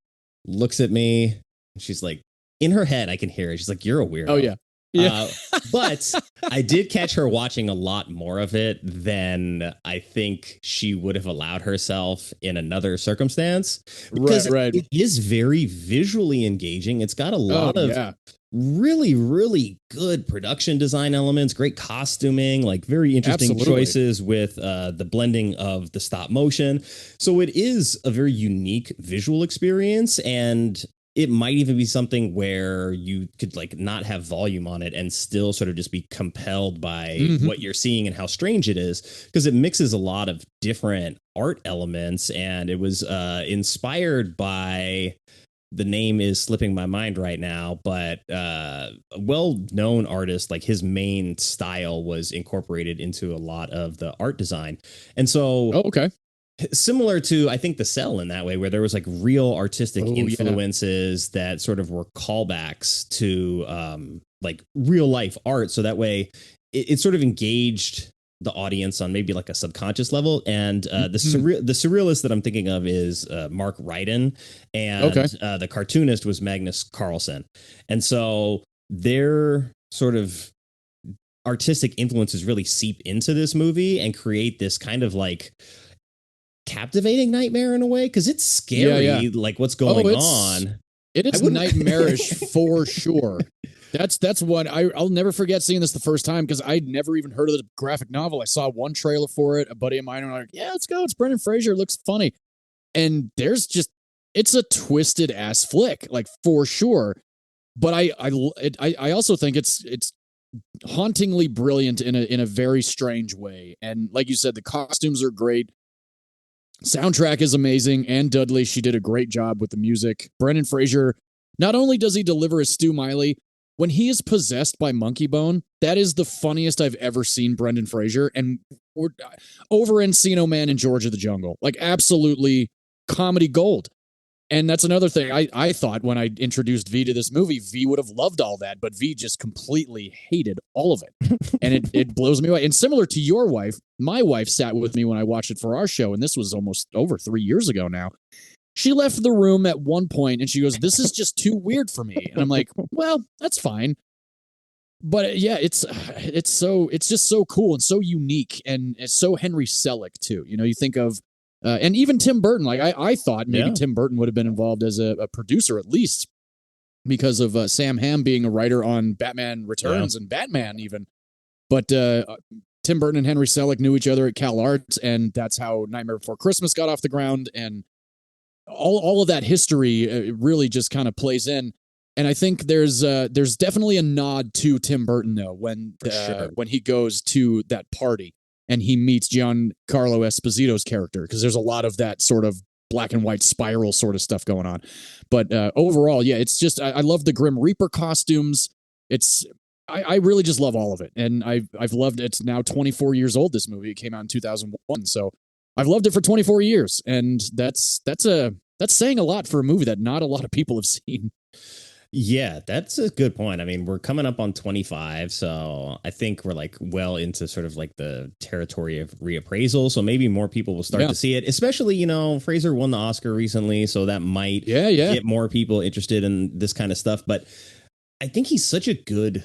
looks at me, and she's like, in her head, I can hear it. She's like, "You're a weirdo." Oh, yeah. Yeah. But I did catch her watching a lot more of it than I think she would have allowed herself in another circumstance. Because Right. it is very visually engaging. It's got a lot of really, really good production design elements, great costuming, like very interesting Absolutely. choices with the blending of the stop motion. So it is a very unique visual experience, and it might even be something where you could like not have volume on it and still sort of just be compelled by what you're seeing and how strange it is, because it mixes a lot of different art elements. And it was inspired by, the name is slipping my mind right now, but a well-known artist, like his main style was incorporated into a lot of the art design. And so okay. Similar to, I think, The Cell in that way, where there was like real artistic influences that sort of were callbacks to like real life art. So that way it sort of engaged the audience on maybe like a subconscious level. And the surrealist that I'm thinking of is Mark Ryden, and the cartoonist was Magnus Carlsen. And so their sort of artistic influences really seep into this movie and create this kind of like captivating nightmare in a way, because it's scary, like what's going on. It is nightmarish for sure. That's what I'll never forget seeing this the first time, because I'd never even heard of the graphic novel. I saw one trailer for it. A buddy of mine and I were like, yeah, let's go. It's Brendan Fraser. It looks funny. And it's a twisted ass flick, like for sure. But I also think it's hauntingly brilliant in a very strange way. And like you said, the costumes are great. Soundtrack is amazing. Ann Dudley, she did a great job with the music. Brendan Fraser, not only does he deliver as Stu Miley, when he is possessed by Monkeybone, that is the funniest I've ever seen Brendan Fraser. And we're over Encino Man and George of the Jungle, like absolutely comedy gold. And that's another thing I thought when I introduced V to this movie, V would have loved all that, but V just completely hated all of it. And it blows me away. And similar to your wife, my wife sat with me when I watched it for our show, and this was almost over 3 years ago now. She left the room at one point and she goes, "This is just too weird for me." And I'm like, well, that's fine. But yeah, it's just so cool and so unique, and it's so Henry Selick too. You know, you think of and even Tim Burton, like I thought maybe Tim Burton would have been involved as a producer at least, because of Sam Hamm being a writer on Batman Returns and Batman even. But Tim Burton and Henry Selick knew each other at Cal Arts, and that's how Nightmare Before Christmas got off the ground. And all of that history really just kind of plays in. And I think there's definitely a nod to Tim Burton though when he goes to that party and he meets Giancarlo Esposito's character, because there's a lot of that sort of black and white spiral sort of stuff going on. But overall, yeah, it's just I love the Grim Reaper costumes. I really just love all of it, and I've loved it. It's now 24 years old. This movie, it came out in 2001, so I've loved it for 24 years, and that's saying a lot for a movie that not a lot of people have seen. Yeah, that's a good point. I mean, we're coming up on 25, so I think we're like well into sort of like the territory of reappraisal. So maybe more people will start to see it, especially, you know, Fraser won the Oscar recently, so that might get more people interested in this kind of stuff. But I think he's such a good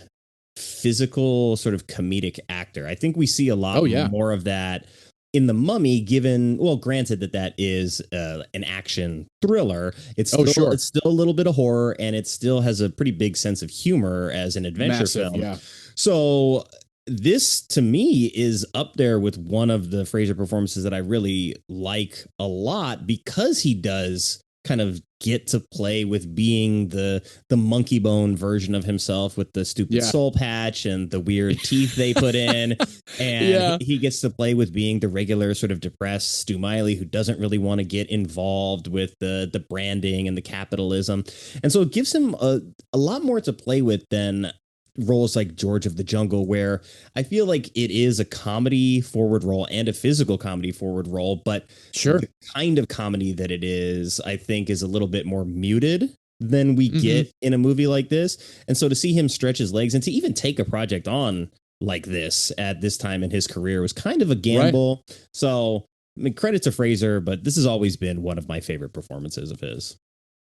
physical sort of comedic actor. I think we see a lot more of that in The Mummy, given, well, granted that is an action thriller. It's still, it's still a little bit of horror, and it still has a pretty big sense of humor as an adventure film. Yeah. So this, to me, is up there with one of the Fraser performances that I really like a lot, because he does kind of get to play with being the Monkeybone version of himself, with the stupid soul patch and the weird teeth they put in. And he gets to play with being the regular sort of depressed Stu Miley who doesn't really want to get involved with the branding and the capitalism. And so it gives him a lot more to play with than roles like George of the Jungle, where I feel like it is a comedy forward role and a physical comedy forward role, but Sure. the kind of comedy that it is, I think, is a little bit more muted than we get in a movie like this. And so to see him stretch his legs and to even take a project on like this at this time in his career was kind of a gamble. Right. So I mean, credit to Fraser, but this has always been one of my favorite performances of his.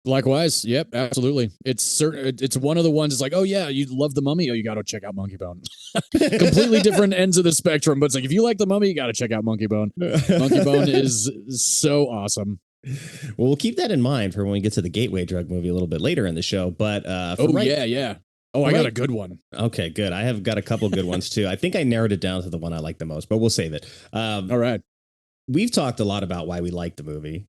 Likewise. Yep, absolutely. It's one of the ones. It's like, oh yeah, you love The Mummy. Oh, you got to check out Monkeybone. Completely different ends of the spectrum, but it's like, if you like The Mummy, you got to check out Monkeybone. Monkeybone is so awesome. Well, we'll keep that in mind for when we get to the Gateway Drug movie a little bit later in the show. But yeah. Oh, I got a good one. Okay, good. I have got a couple good ones too. I think I narrowed it down to the one I like the most, but we'll save it. All right. We've talked a lot about why we like the movie,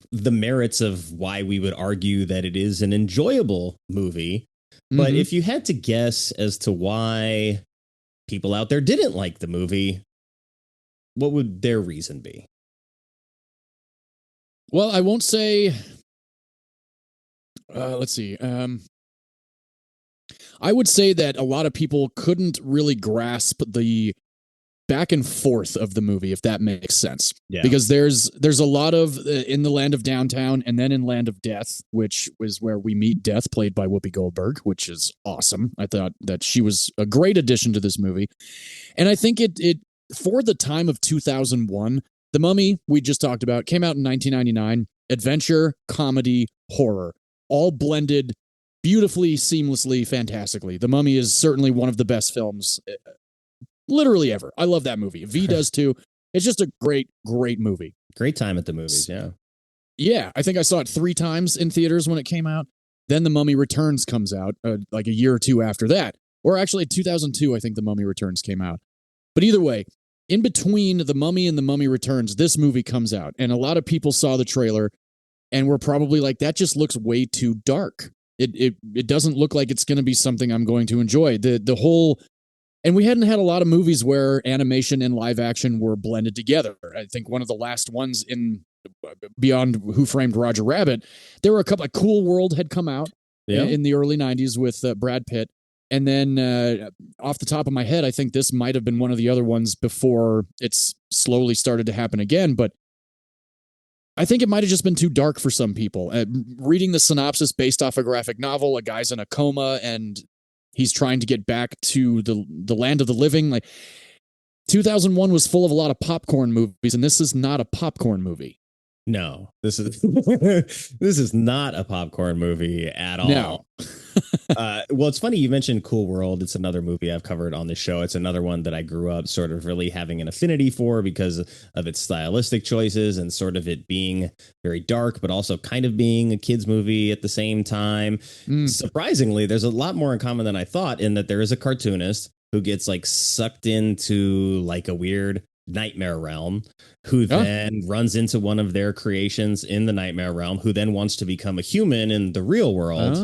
the merits of why we would argue that it is an enjoyable movie. But if you had to guess as to why people out there didn't like the movie, what would their reason be? Well, I won't say. Let's see. I would say that a lot of people couldn't really grasp the back and forth of the movie, if that makes sense. Yeah. Because there's a lot of in the Land of Downtown and then in Land of Death, which was where we meet Death, played by Whoopi Goldberg, which is awesome. I thought that she was a great addition to this movie. And I think it for the time of 2001, The Mummy, we just talked about, came out in 1999. Adventure, comedy, horror, all blended beautifully, seamlessly, fantastically. The Mummy is certainly one of the best films literally ever. I love that movie. V does too. It's just a great, great movie. Great time at the movies, yeah. Yeah, I think I saw it 3 times in theaters when it came out. Then The Mummy Returns comes out like a year or two after that. Or actually 2002, I think The Mummy Returns came out. But either way, in between The Mummy and The Mummy Returns, this movie comes out. And a lot of people saw the trailer and were probably like, that just looks way too dark. It doesn't look like it's going to be something I'm going to enjoy. The whole, and we hadn't had a lot of movies where animation and live action were blended together. I think one of the last ones in beyond Who Framed Roger Rabbit, there were a couple. Like Cool World had come out in the early 90s with Brad Pitt. And then off the top of my head, I think this might have been one of the other ones before it's slowly started to happen again. But I think it might have just been too dark for some people. Reading the synopsis based off a graphic novel, a guy's in a coma and he's trying to get back to the land of the living. Like 2001 was full of a lot of popcorn movies, and this is not a popcorn movie. No, this is this is not a popcorn movie at all. No. Well, it's funny you mentioned Cool World. It's another movie I've covered on the show. It's another one that I grew up sort of really having an affinity for because of its stylistic choices and sort of it being very dark, but also kind of being a kid's movie at the same time. Surprisingly, there's a lot more in common than I thought in that there is a cartoonist who gets like sucked into like a weird nightmare realm, who then runs into one of their creations in the nightmare realm, who then wants to become a human in the real world.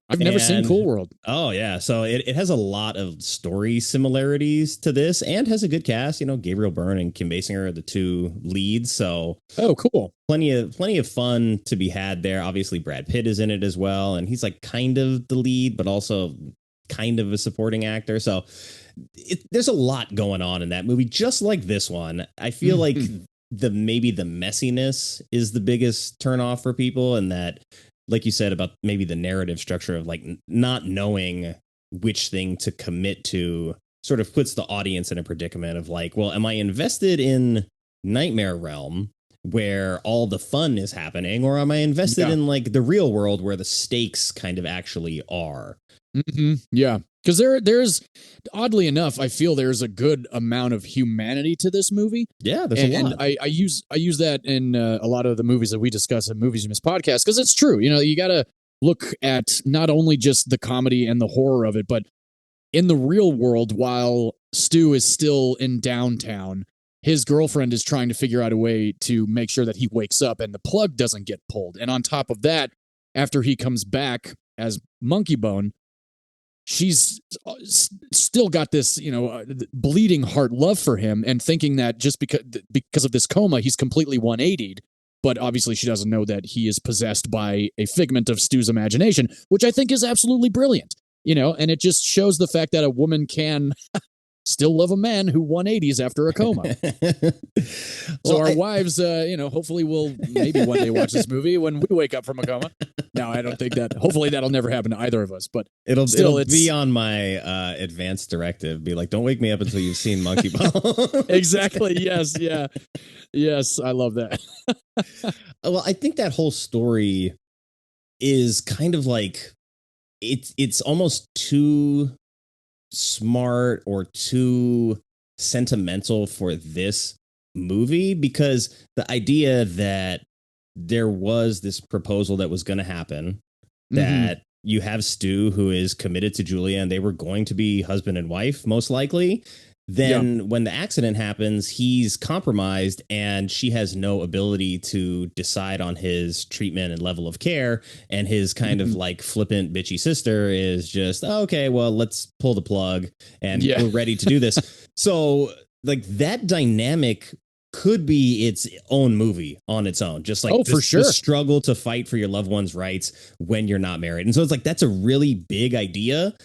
I've never seen Cool World. Oh yeah, so it has a lot of story similarities to this, and has a good cast. You know, Gabriel Byrne and Kim Basinger are the 2 leads. So cool. Plenty of fun to be had there. Obviously, Brad Pitt is in it as well, and he's like kind of the lead, but also kind of a supporting actor. So there's a lot going on in that movie, just like this one. I feel like maybe the messiness is the biggest turnoff for people, and that, like you said about maybe the narrative structure of like not knowing which thing to commit to sort of puts the audience in a predicament of like, well, am I invested in Nightmare Realm where all the fun is happening, or am I invested in like the real world where the stakes kind of actually are? Yeah. Because there's oddly enough, I feel there's a good amount of humanity to this movie. Yeah, there's a lot. And I use that in a lot of the movies that we discuss in Movies You Miss podcast, because it's true. You know, you got to look at not only just the comedy and the horror of it, but in the real world, while Stu is still in downtown, his girlfriend is trying to figure out a way to make sure that he wakes up and the plug doesn't get pulled. And on top of that, after he comes back as Monkeybone, she's still got this, bleeding heart love for him, and thinking that just because of this coma, he's completely 180'd. But obviously she doesn't know that he is possessed by a figment of Stu's imagination, which I think is absolutely brilliant. and it just shows the fact that a woman can still love a man who 180s after a coma. So our wives, hopefully will maybe one day watch this movie when we wake up from a coma. No, I don't think that. Hopefully that'll never happen to either of us. But it'll be on my advanced directive. Be like, don't wake me up until you've seen Monkeybone. Exactly. Yes. Yeah. Yes. I love that. Well, I think that whole story is kind of like it's almost too smart or too sentimental for this movie, because the idea that there was this proposal that was going to happen, that you have Stu, who is committed to Julia, and they were going to be husband and wife, most likely. Then when the accident happens, he's compromised and she has no ability to decide on his treatment and level of care. And his kind of like flippant, bitchy sister is just, okay, well, let's pull the plug and we're ready to do this. So like that dynamic could be its own movie on its own, just like for sure, the struggle to fight for your loved one's rights when you're not married. And so it's like, that's a really big idea,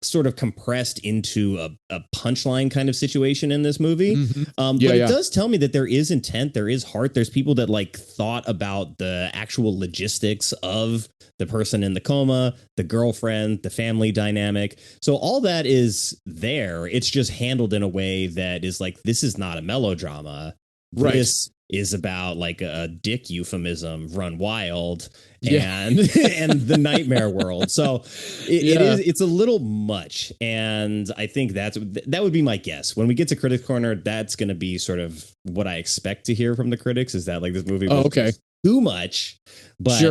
sort of compressed into a punchline kind of situation in this movie. But it does tell me that there is intent, there is heart, there's people that like thought about the actual logistics of the person in the coma, the girlfriend, the family dynamic. So all that is there. It's just handled in a way that is like, this is not a melodrama. Right. This is about like a dick euphemism run wild and and the nightmare world. So it's a little much. And I think that would be my guess. When we get to Critics Corner, that's going to be sort of what I expect to hear from the critics, is that like this movie was too much. But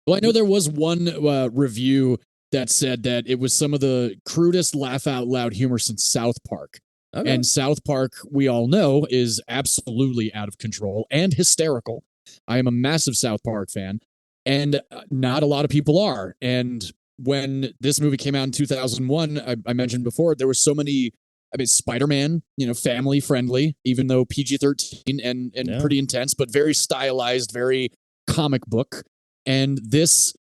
well, I know there was one review that said that it was some of the crudest laugh out loud humor since South Park. Okay. And South Park, we all know, is absolutely out of control and hysterical. I am a massive South Park fan, and not a lot of people are. And when this movie came out in 2001, I mentioned before, there were so many. I mean, Spider-Man, family friendly, even though PG-13 and pretty intense, but very stylized, very comic book. And this,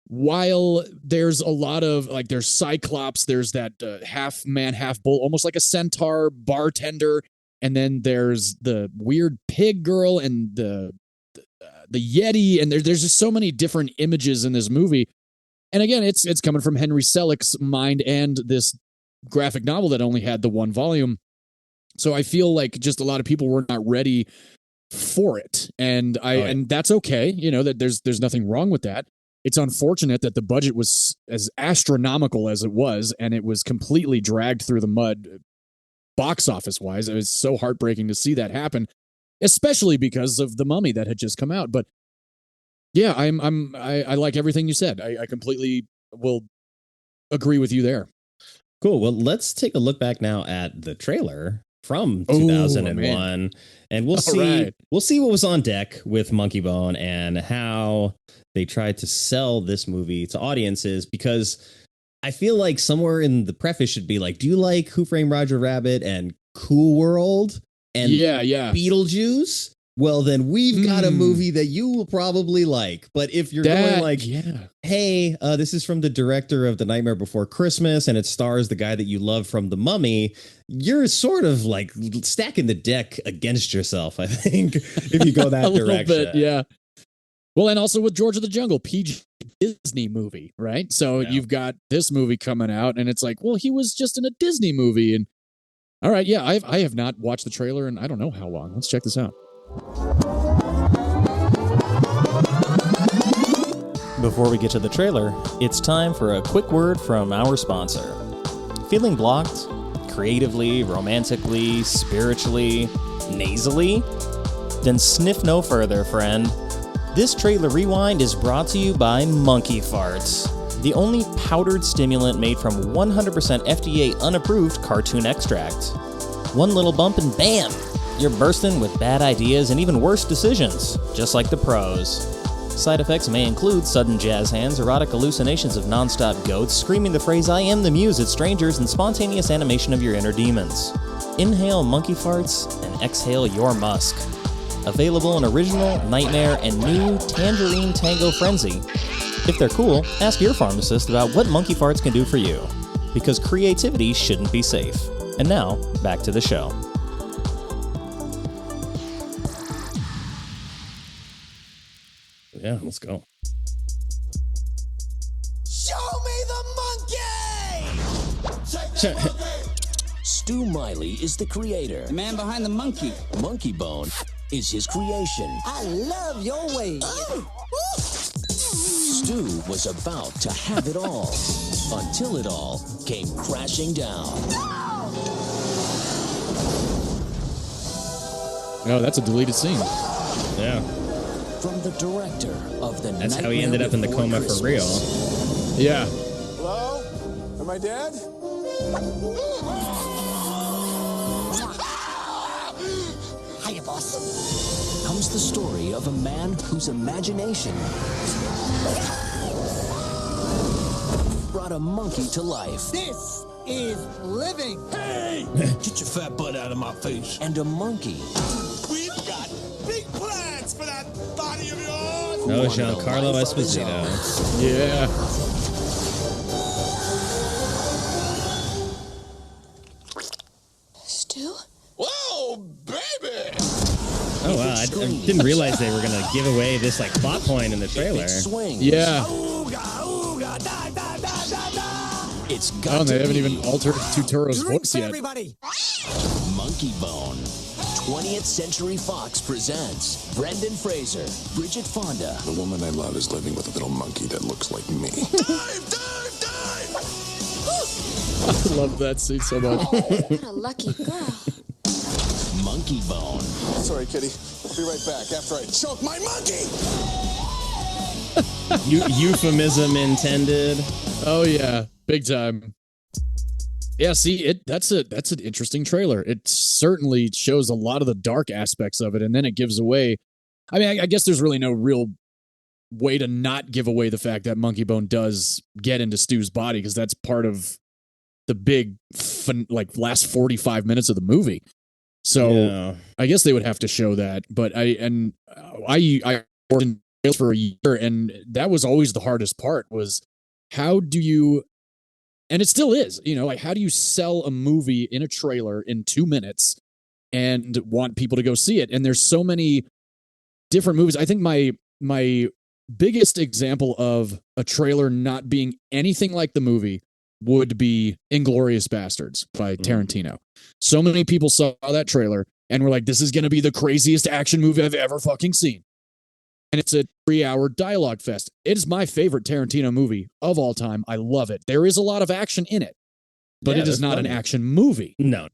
while there's a lot of like, there's Cyclops, there's that half man, half bull, almost like a centaur bartender. And then there's the weird pig girl and the Yeti. And there's just so many different images in this movie. And again, it's coming from Henry Selick's mind and this graphic novel that only had the one volume. So I feel like just a lot of people were not ready for it. And and that's okay. That there's nothing wrong with that. It's unfortunate that the budget was as astronomical as it was, and it was completely dragged through the mud box office wise. It was so heartbreaking to see that happen, especially because of The Mummy that had just come out. But yeah, I like everything you said. I completely will agree with you there. Cool. Well, let's take a look back now at the trailer from 2001, and we'll see what was on deck with Monkeybone and how they tried to sell this movie to audiences, because I feel like somewhere in the preface should be like, do you like Who Framed Roger Rabbit and Cool World and Beetlejuice? Well, then we've got a movie that you will probably like. But if you're going like, hey, this is from the director of The Nightmare Before Christmas, and it stars the guy that you love from The Mummy, you're sort of like stacking the deck against yourself, I think, if you go that direction. Little bit, yeah. Well, and also with George of the Jungle, PG Disney movie, right? So you've got this movie coming out, and it's like, well, he was just in a Disney movie. And all right, I have not watched the trailer in I don't know how long. Let's check this out. Before we get to the trailer, it's time for a quick word from our sponsor. Feeling blocked? Creatively, romantically, spiritually, nasally? Then sniff no further, friend. This trailer rewind is brought to you by Monkey Farts, the only powdered stimulant made from 100% FDA unapproved cartoon extract. One little bump and bam! You're bursting with bad ideas and even worse decisions, just like the pros. Side effects may include sudden jazz hands, erotic hallucinations of non-stop goats, screaming the phrase "I am the muse" at strangers, and spontaneous animation of your inner demons. Inhale monkey farts and exhale your musk. Available in original, nightmare, and new Tangerine Tango Frenzy. If they're cool, ask your pharmacist about what monkey farts can do for you. Because creativity shouldn't be safe. And now, back to the show. Yeah, let's go. Show me the monkey! Stu Miley is the creator. The man behind the monkey. Monkeybone is his creation. I love your ways. Stu was about to have it all until it all came crashing down. Oh, that's a deleted scene. Yeah. From the director of the That's how he ended up in the coma for real. Yeah. Hello? Am I dead? Hiya, boss. Comes the story of a man whose imagination brought a monkey to life. This is living. Hey! Get your fat butt out of my face. And a monkey. We've got big plans for that body of yours. No, Giancarlo Esposito. Yeah. Stu? Whoa, baby! Oh, wow. I didn't realize they were going to give away this like plot point in the trailer. Yeah. It's got Oh, they to haven't be even altered Turturro's voice yet. Everybody. Monkeybone. 20th Century Fox presents Brendan Fraser, Bridget Fonda, The woman I love is living with a little monkey that looks like me. Dive, dive, dive! I love that scene so much. What a lucky girl. Monkeybone. Sorry, kitty. I'll be right back after I choke my monkey! Euphemism intended. Oh yeah, big time. Yeah, see, that's an interesting trailer. It certainly shows a lot of the dark aspects of it, and then it gives away. I mean, I guess there's really no real way to not give away the fact that Monkeybone does get into Stu's body, because that's part of the big, last 45 minutes of the movie. So Yeah. I guess they would have to show that. But I worked in sales for a year, and that was always the hardest part, was how do you, and it still is, like, how do you sell a movie in a trailer in 2 minutes and want people to go see it? And there's so many different movies. I think my biggest example of a trailer not being anything like the movie would be Inglourious Bastards by Tarantino. So many people saw that trailer and were like, this is going to be the craziest action movie I've ever fucking seen. And it's a 3-hour dialogue fest. It is my favorite Tarantino movie of all time. I love it. There is a lot of action in it, but Yeah, it is not funny. an action movie. No.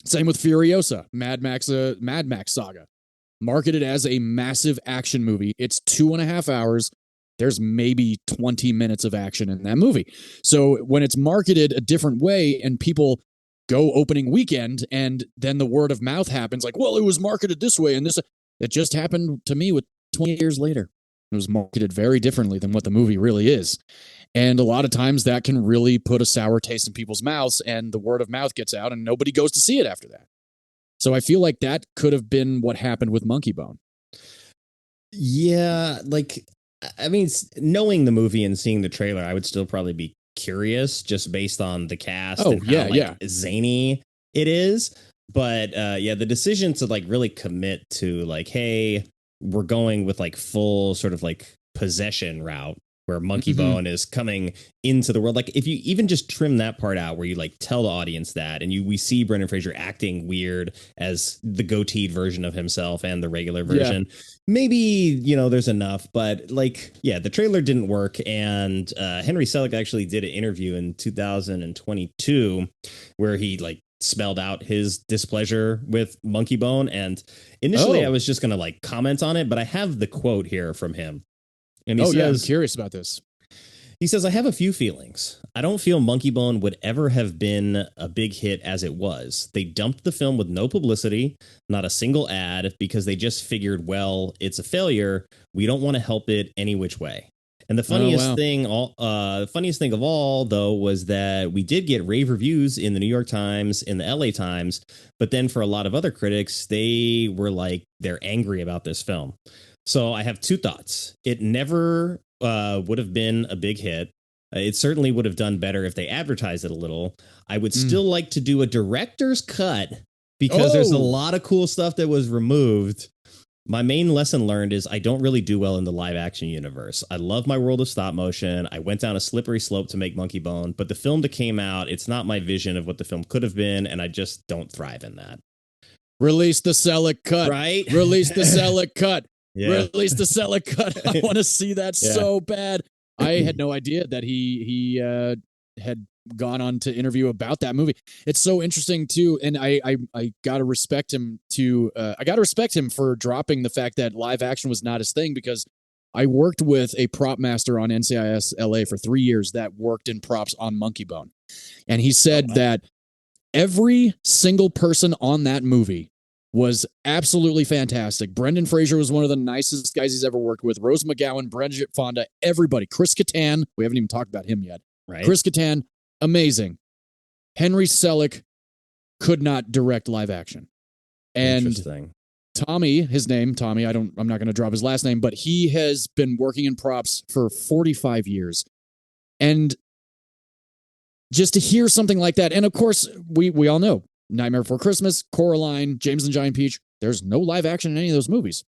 Same with Furiosa, Mad Max saga. Marketed as a massive action movie. It's 2.5 hours. There's maybe 20 minutes of action in that movie. So when it's marketed a different way and people go opening weekend and then the word of mouth happens, like, well, it was marketed this way and this, it just happened to me with 20 years later. It was marketed very differently than what the movie really is. And a lot of times that can really put a sour taste in people's mouths, and the word of mouth gets out and nobody goes to see it after that. So I feel like that could have been what happened with Monkeybone. Yeah, like, I mean, knowing the movie and seeing the trailer, I would still probably be curious just based on the cast and how zany it is. But yeah, the decision to like really commit to like, hey, we're going with like full sort of like possession route where Monkeybone is coming into the world. Like, if you even just trim that part out where you like tell the audience that, and we see Brendan Fraser acting weird as the goateed version of himself and the regular version, maybe, there's enough. But like, yeah, the trailer didn't work. And Henry Selick actually did an interview in 2022 where he like spelled out his displeasure with Monkeybone. And initially I was just going to like comment on it, but I have the quote here from him. And he says, I'm curious about this. He says, I have a few feelings. I don't feel Monkeybone would ever have been a big hit as it was. They dumped the film with no publicity, not a single ad, because they just figured, well, it's a failure. We don't want to help it any which way. And the funniest thing of all, though, was that we did get rave reviews in the New York Times, in the LA Times. But then for a lot of other critics, they were like, they're angry about this film. So I have two thoughts. It never would have been a big hit. It certainly would have done better if they advertised it a little. I would still like to do a director's cut because there's a lot of cool stuff that was removed. My main lesson learned is I don't really do well in the live action universe. I love my world of stop motion. I went down a slippery slope to make Monkeybone, but the film that came out, it's not my vision of what the film could have been, and I just don't thrive in that. Release the Selick cut. Right? Release the Selick cut. Yeah. Release the Selick cut. I want to see that so bad. I had no idea that he had gone on to interview about that movie. It's so interesting too, and I gotta respect him for dropping the fact that live action was not his thing, because I worked with a prop master on NCIS LA for 3 years that worked in props on Monkeybone, and he said that every single person on that movie was absolutely fantastic. Brendan Fraser was one of the nicest guys he's ever worked with. Rose McGowan, Bridget, Fonda, everybody. Chris Katan, we haven't even talked about him yet. Right. Chris Katan, amazing. Henry Selick could not direct live action. And Tommy, his name, Tommy, I'm not going to drop his last name, but he has been working in props for 45 years. And just to hear something like that, and of course, we all know, Nightmare Before Christmas, Coraline, James and the Giant Peach, there's no live action in any of those movies.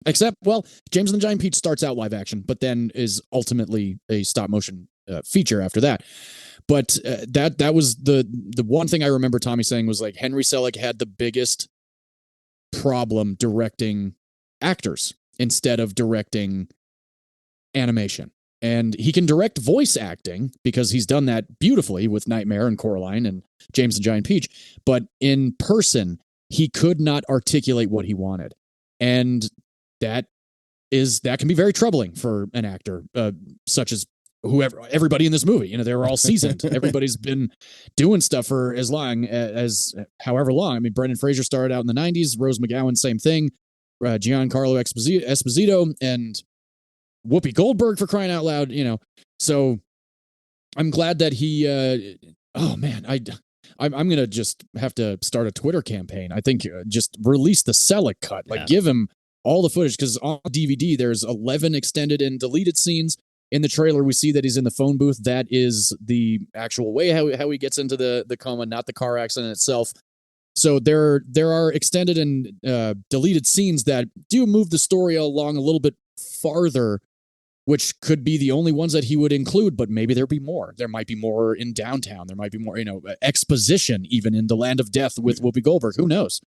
Except, well, James and the Giant Peach starts out live action, but then is ultimately a stop motion feature after that. But that was the one thing I remember Tommy saying was like Henry Selick had the biggest problem directing actors instead of directing animation. And he can direct voice acting because he's done that beautifully with Nightmare and Coraline and James and the Giant Peach. But in person, he could not articulate what he wanted. And that can be very troubling for an actor, such as everybody in this movie. You know, they were all seasoned. Everybody's been doing stuff for as long as however long. I mean, Brendan Fraser started out in the 90s, Rose McGowan, same thing, Giancarlo Esposito, and Whoopi Goldberg, for crying out loud, you know. So I'm glad that he I'm gonna just have to start a Twitter campaign. I think just release the Selick cut, like give him all the footage, because on DVD there's 11 extended and deleted scenes. In the trailer, we see that he's in the phone booth. That is the actual way how he gets into the coma, not the car accident itself. So there are extended and deleted scenes that do move the story along a little bit farther, which could be the only ones that he would include, but maybe there'll be more. There might be more in Downtown. There might be more, exposition even in The Land of Death with Whoopi Goldberg. Who knows?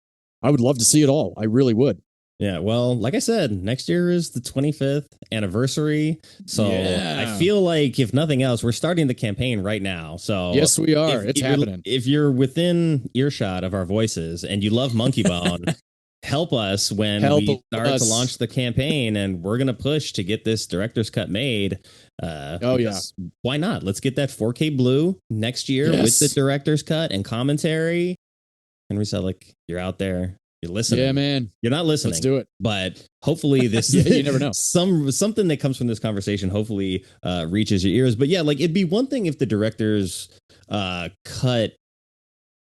I would love to see it all. I really would. Yeah, well, like I said, next year is the 25th anniversary. So I feel like, if nothing else, we're starting the campaign right now. So yes, we are. It's happening. If you're within earshot of our voices and you love Monkeybone, help us when we start to launch the campaign, and we're going to push to get this director's cut made. Why not? Let's get that 4K blue next year with the director's cut and commentary. Henry Selick, you're out there. You're listening. Yeah, man. You're not listening. Let's do it. But hopefully this you never know. Something that comes from this conversation hopefully reaches your ears. But yeah, like it'd be one thing if the director's cut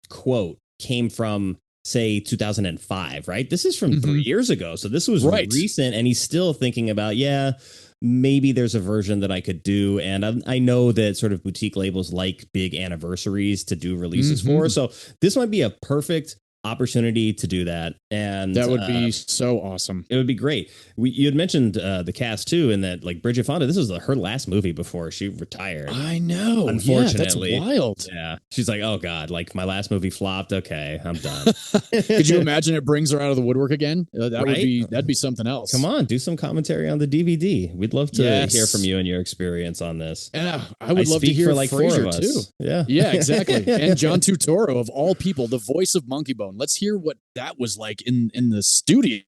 quote came from, say, 2005, right? This is from 3 years ago. So this was recent, and he's still thinking about, maybe there's a version that I could do. And I know that sort of boutique labels like big anniversaries to do releases for. So this might be a perfect opportunity to do that, and that would be so awesome. It would be great. You had mentioned the cast too, and that like Bridget Fonda, this was her last movie before she retired. I know, unfortunately. That's wild. Yeah, she's like, oh god, like my last movie flopped. Okay, I'm done. Could you imagine it brings her out of the woodwork again? That'd be something else. Come on, do some commentary on the DVD. We'd love to hear from you and your experience on this. And I would love to hear like Fraser too. Yeah, exactly. And John Turturro, of all people, the voice of Monkeybone. Let's hear what that was like in the studio,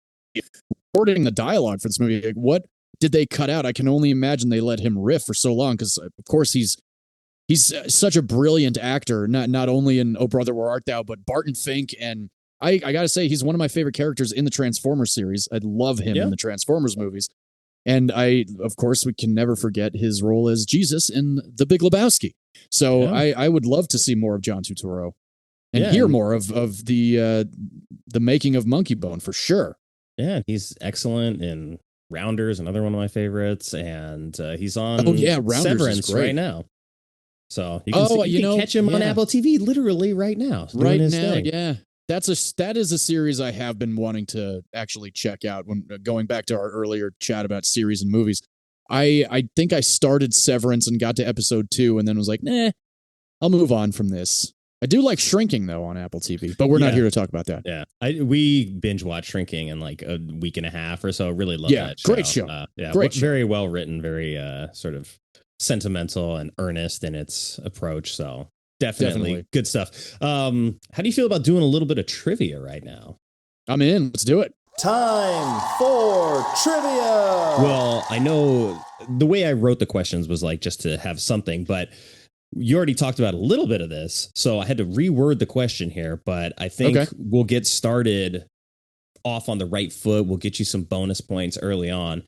recording the dialogue for this movie. Like, what did they cut out? I can only imagine they let him riff for so long, because of course he's such a brilliant actor, not only in Oh Brother Where Art Thou, but Barton Fink. And I gotta say, he's one of my favorite characters in the Transformers series. I love him in the Transformers movies. And of course, we can never forget his role as Jesus in The Big Lebowski. So I would love to see more of John Turturro and hear more of the making of Monkeybone for sure. Yeah, he's excellent in Rounders, another one of my favorites, and he's on Rounders Severance is great. right now. So you can catch him on Apple TV literally right now. Right now, yeah. That is a series I have been wanting to actually check out. When going back to our earlier chat about series and movies, I think I started Severance and got to episode 2, and then was like, nah, I'll move on from this. I do like Shrinking though on Apple TV, but we're not here to talk about that. Yeah, we binge watched Shrinking in like a week and a half or so. Really love that show. Great show. Great show. Very well written, very sort of sentimental and earnest in its approach. So definitely good stuff. How do you feel about doing a little bit of trivia right now? I'm in. Let's do it. Time for trivia. Well, I know the way I wrote the questions was like just to have something, but you already talked about a little bit of this, so I had to reword the question here, but I think we'll get started off on the right foot. We'll get you some bonus points early on.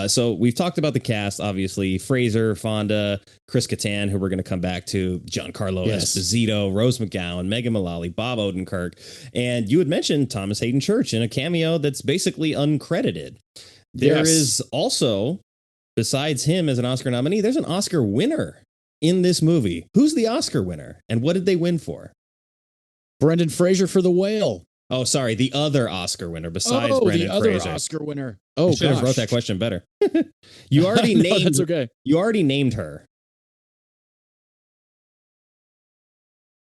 So we've talked about the cast, obviously. Fraser, Fonda, Chris Katan, who we're going to come back to, Giancarlo Esposito, Rose McGowan, Megan Mullally, Bob Odenkirk, and you had mentioned Thomas Hayden Church in a cameo that's basically uncredited. There is also, besides him as an Oscar nominee, there's an Oscar winner in this movie. Who's the Oscar winner, and what did they win for? Brendan Fraser for The Whale. Oh, sorry, the other Oscar winner besides Brendan the other Fraser. Oscar winner. I should have wrote that question better. You already named. That's okay. You already named her.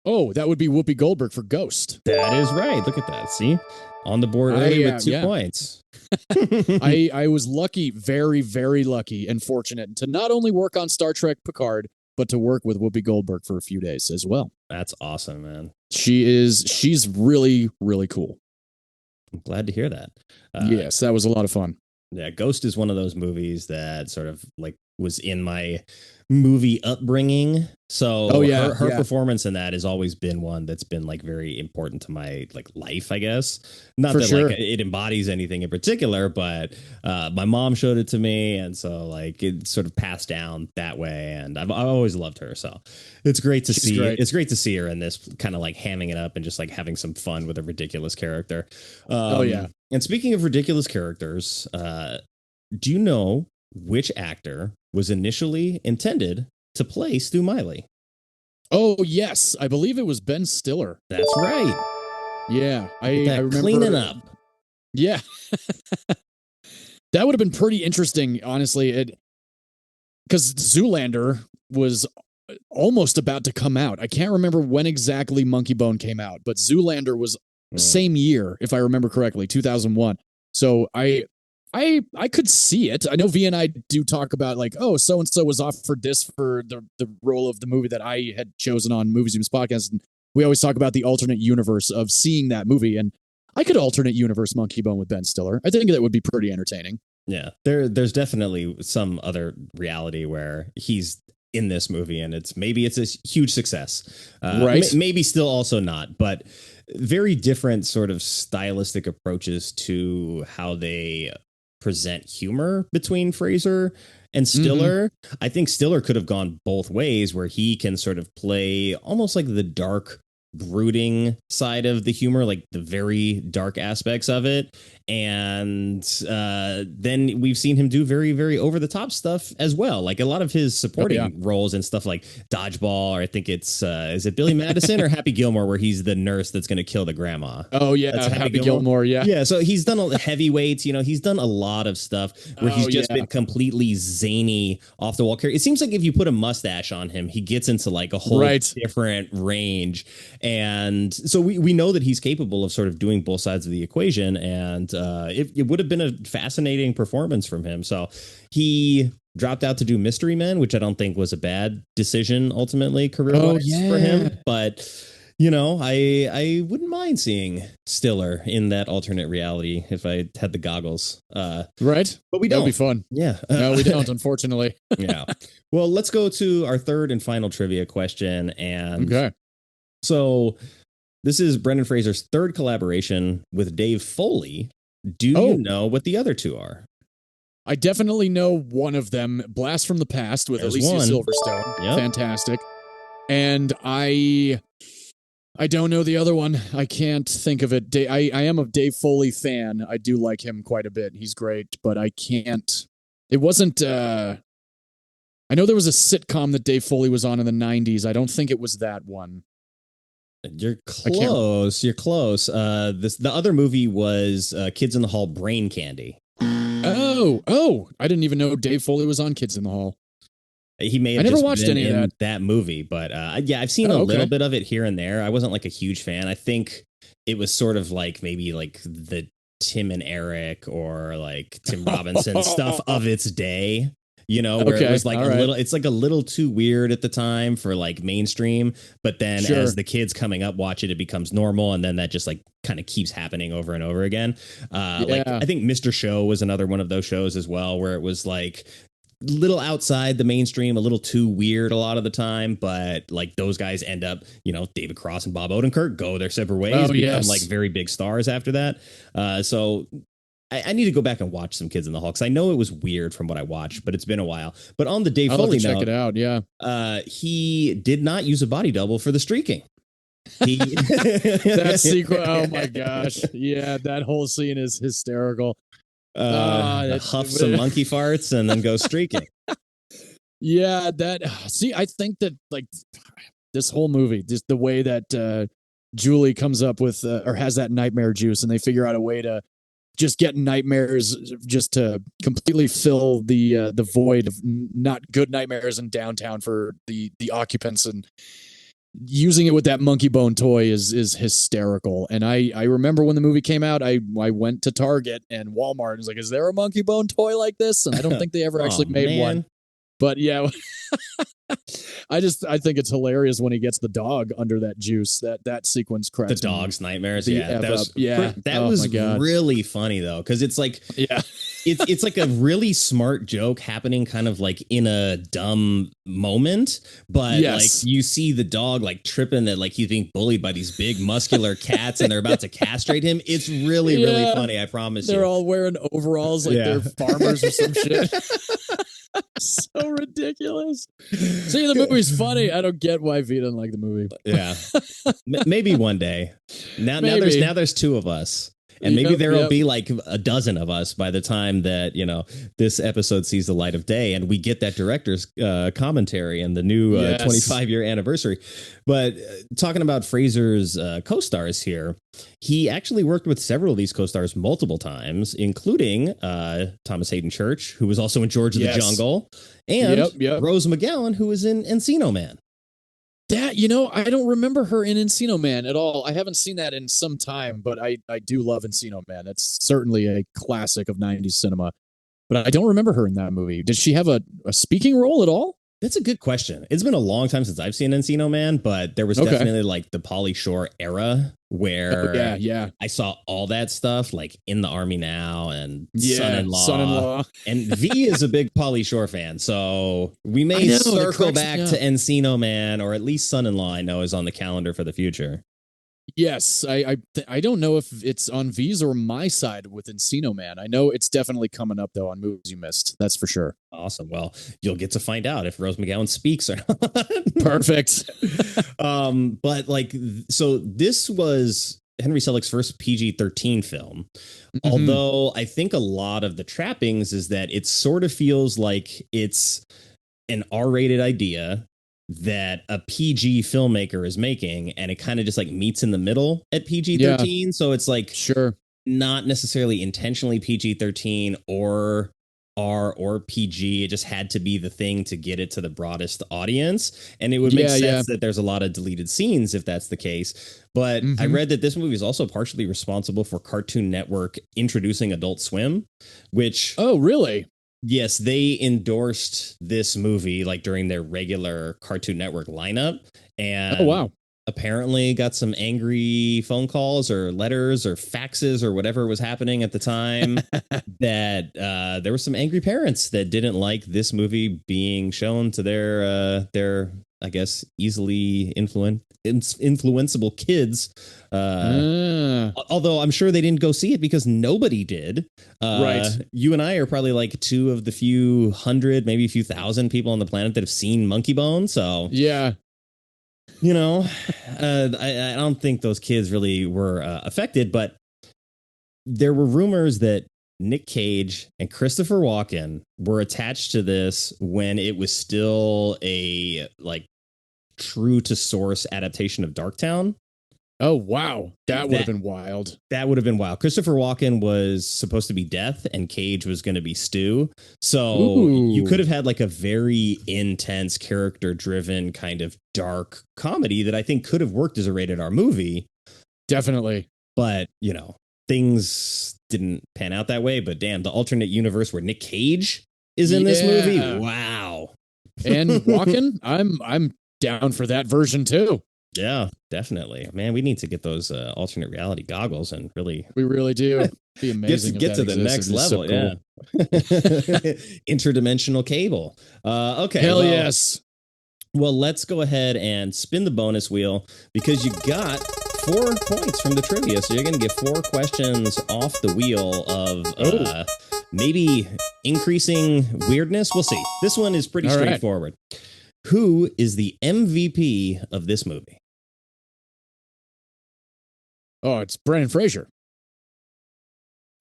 Oh, that would be Whoopi Goldberg for Ghost. That is right. Look at that. See, on the board early with 2 points. I was lucky, very, very lucky and fortunate to not only work on Star Trek Picard, but to work with Whoopi Goldberg for a few days as well. That's awesome, man. She's really, really cool. I'm glad to hear that. Yes, that was a lot of fun. Yeah, Ghost is one of those movies that sort of like was in my movie upbringing. So her performance in that has always been one that's been like very important to my like life, I guess. Not For that sure. like it embodies anything in particular, but my mom showed it to me, and so like it sort of passed down that way, and I've always loved her. So it's great to see. Great. It's great to see her in this, kind of like hamming it up and just like having some fun with a ridiculous character. And speaking of ridiculous characters, do you know which actor was initially intended to play Stu Miley? Oh, yes. I believe it was Ben Stiller. That's right. Yeah. I remember. Cleaning up. Yeah. That would have been pretty interesting, honestly. Because Zoolander was almost about to come out. I can't remember when exactly Monkeybone came out, but Zoolander was same year, if I remember correctly, 2001. So I could see it. I know V and I do talk about like, oh, so-and-so was offered this for the role of the movie that I had chosen on Movies Games Podcast. And we always talk about the alternate universe of seeing that movie. And I could alternate universe Monkeybone with Ben Stiller. I think that would be pretty entertaining. Yeah, there's definitely some other reality where he's in this movie and maybe it's a huge success. Right. Maybe still also not, but very different sort of stylistic approaches to how they present humor between Fraser and Stiller. I think Stiller could have gone both ways, where he can sort of play almost like the dark, brooding side of the humor, like the very dark aspects of it. And then we've seen him do very, very over the top stuff as well. Like a lot of his supporting roles and stuff like Dodgeball, or I think it's, is it Billy Madison or Happy Gilmore, where he's the nurse that's going to kill the grandma? Oh, yeah. That's Happy Gilmore. Yeah. Yeah. So he's done all the heavyweights, he's done a lot of stuff where he's just been completely zany, off the wall character. It seems like if you put a mustache on him, he gets into like a whole different range. And so we know that he's capable of sort of doing both sides of the equation. And it would have been a fascinating performance from him. So he dropped out to do Mystery Men, which I don't think was a bad decision ultimately career-wise for him. But, I wouldn't mind seeing Stiller in that alternate reality if I had the goggles. Right. But we don't. That would be fun. Yeah. No, we don't, unfortunately. Yeah. Well, let's go to our third and final trivia question. And so this is Brendan Fraser's third collaboration with Dave Foley. Do you know what the other two are? I definitely know one of them, Blast from the Past with Alicia Silverstone. Fantastic. And I don't know the other one. I can't think of it. I am a Dave Foley fan. I do like him quite a bit. He's great, but I can't. It wasn't. I know there was a sitcom that Dave Foley was on in the 90s. I don't think it was that one. You're close. You're close. The other movie was Kids in the Hall Brain Candy. Oh! I didn't even know Dave Foley was on Kids in the Hall. He may have never just watched been any of in that movie, but yeah, I've seen a little bit of it here and there. I wasn't like a huge fan. I think it was sort of like maybe like the Tim and Eric or like Tim Robinson stuff of its day. You know, where it was like it's like a little too weird at the time for like mainstream. But then as the kids coming up watch it, it becomes normal. And then that just like kind of keeps happening over and over again. Like I think Mr. Show was another one of those shows as well, where it was like little outside the mainstream, a little too weird a lot of the time. But like those guys end up, you know, David Cross and Bob Odenkirk go their separate ways, become like very big stars after that. So I need to go back and watch some Kids in the Hall because I know it was weird from what I watched, but it's been a while. But on the Dave Foley note, check it out. Yeah, he did not use a body double for the streaking. That sequence. Oh my gosh! Yeah, that whole scene is hysterical. Huff some monkey farts and then go streaking. Yeah, I think that like this whole movie, just the way that Julie comes up with or has that nightmare juice, and they figure out a way to just get nightmares just to completely fill the void of not good nightmares in downtown for the occupants, and using it with that Monkeybone toy is hysterical. And I remember when the movie came out, I went to Target and Walmart and was like, is there a Monkeybone toy like this? And I don't think they ever actually made one. But yeah, I think it's hilarious when he gets the dog under that juice. That sequence cracks. The dog's nightmares. That was really funny though, because it's like it's like a really smart joke happening kind of like in a dumb moment, but like you see the dog like tripping that like he's being bullied by these big muscular cats and they're about to castrate him. It's really really funny. I promise they're you. all wearing overalls like they're farmers or some shit. So ridiculous. See, the movie's funny. I don't get why V doesn't like the movie. Yeah, maybe one day. Now there's two of us, and maybe there will be like a dozen of us by the time that, you know, this episode sees the light of day, and we get that director's commentary and the new 25-year anniversary. But talking about Fraser's co-stars here, he actually worked with several of these co-stars multiple times, including Thomas Hayden Church, who was also in George of the Jungle, and Rose McGowan, who was in Encino Man. That, you know, I don't remember her in Encino Man at all. I haven't seen that in some time, but I do love Encino Man. That's certainly a classic of 90s cinema. But I don't remember her in that movie. Did she have a speaking role at all? That's a good question. It's been a long time since I've seen Encino Man, but there was definitely like the Pauly Shore era where I saw all that stuff like In the Army Now and Son-in-Law. And V is a big Pauly Shore fan, so we may circle back to Encino Man, or at least Son-in-Law I know is on the calendar for the future. Yes, I don't know if it's on V's or my side with Encino Man. I know it's definitely coming up, though, on movies you missed. That's for sure. Awesome. Well, you'll get to find out if Rose McGowan speaks or not. Perfect. But like, so this was Henry Selick's first PG-13 film. Mm-hmm. Although I think a lot of the trappings is that it sort of feels like it's an R-rated idea that a PG filmmaker is making, and it kind of just like meets in the middle at PG-13. So it's like not necessarily intentionally PG-13 or R or PG. It just had to be the thing to get it to the broadest audience. And it would make sense that there's a lot of deleted scenes if that's the case. But I read that this movie is also partially responsible for Cartoon Network introducing Adult Swim, which... Oh, really? Yes, they endorsed this movie like during their regular Cartoon Network lineup, and apparently got some angry phone calls or letters or faxes or whatever was happening at the time that there were some angry parents that didn't like this movie being shown to their I guess easily influenceable kids. Although I'm sure they didn't go see it because nobody did. Right. You and I are probably like two of the few hundred, maybe a few thousand people on the planet that have seen Monkeybone. So yeah. You know, I don't think those kids really were affected, but there were rumors that Nick Cage and Christopher Walken were attached to this when it was still a like true to source adaptation of Darktown. Oh, wow. That would have been wild. That would have been wild. Christopher Walken was supposed to be Death and Cage was going to be Stu. So you could have had like a very intense character driven kind of dark comedy that I think could have worked as a rated R movie. Definitely. But, you know, things didn't pan out that way. But damn, the alternate universe where Nick Cage is in this movie. Wow. And Walken, I'm down for that version too. Yeah, definitely. Man, we need to get those alternate reality goggles and really... We really do. Be amazing. Get to the next level, so cool. Yeah. Interdimensional cable. Okay. Hell yes. Well, let's go ahead and spin the bonus wheel because you got 4 points from the trivia. So you're going to get 4 questions off the wheel of maybe increasing weirdness. We'll see. This one is pretty straightforward. Right. Who is the MVP of this movie? Oh, it's Brendan Fraser.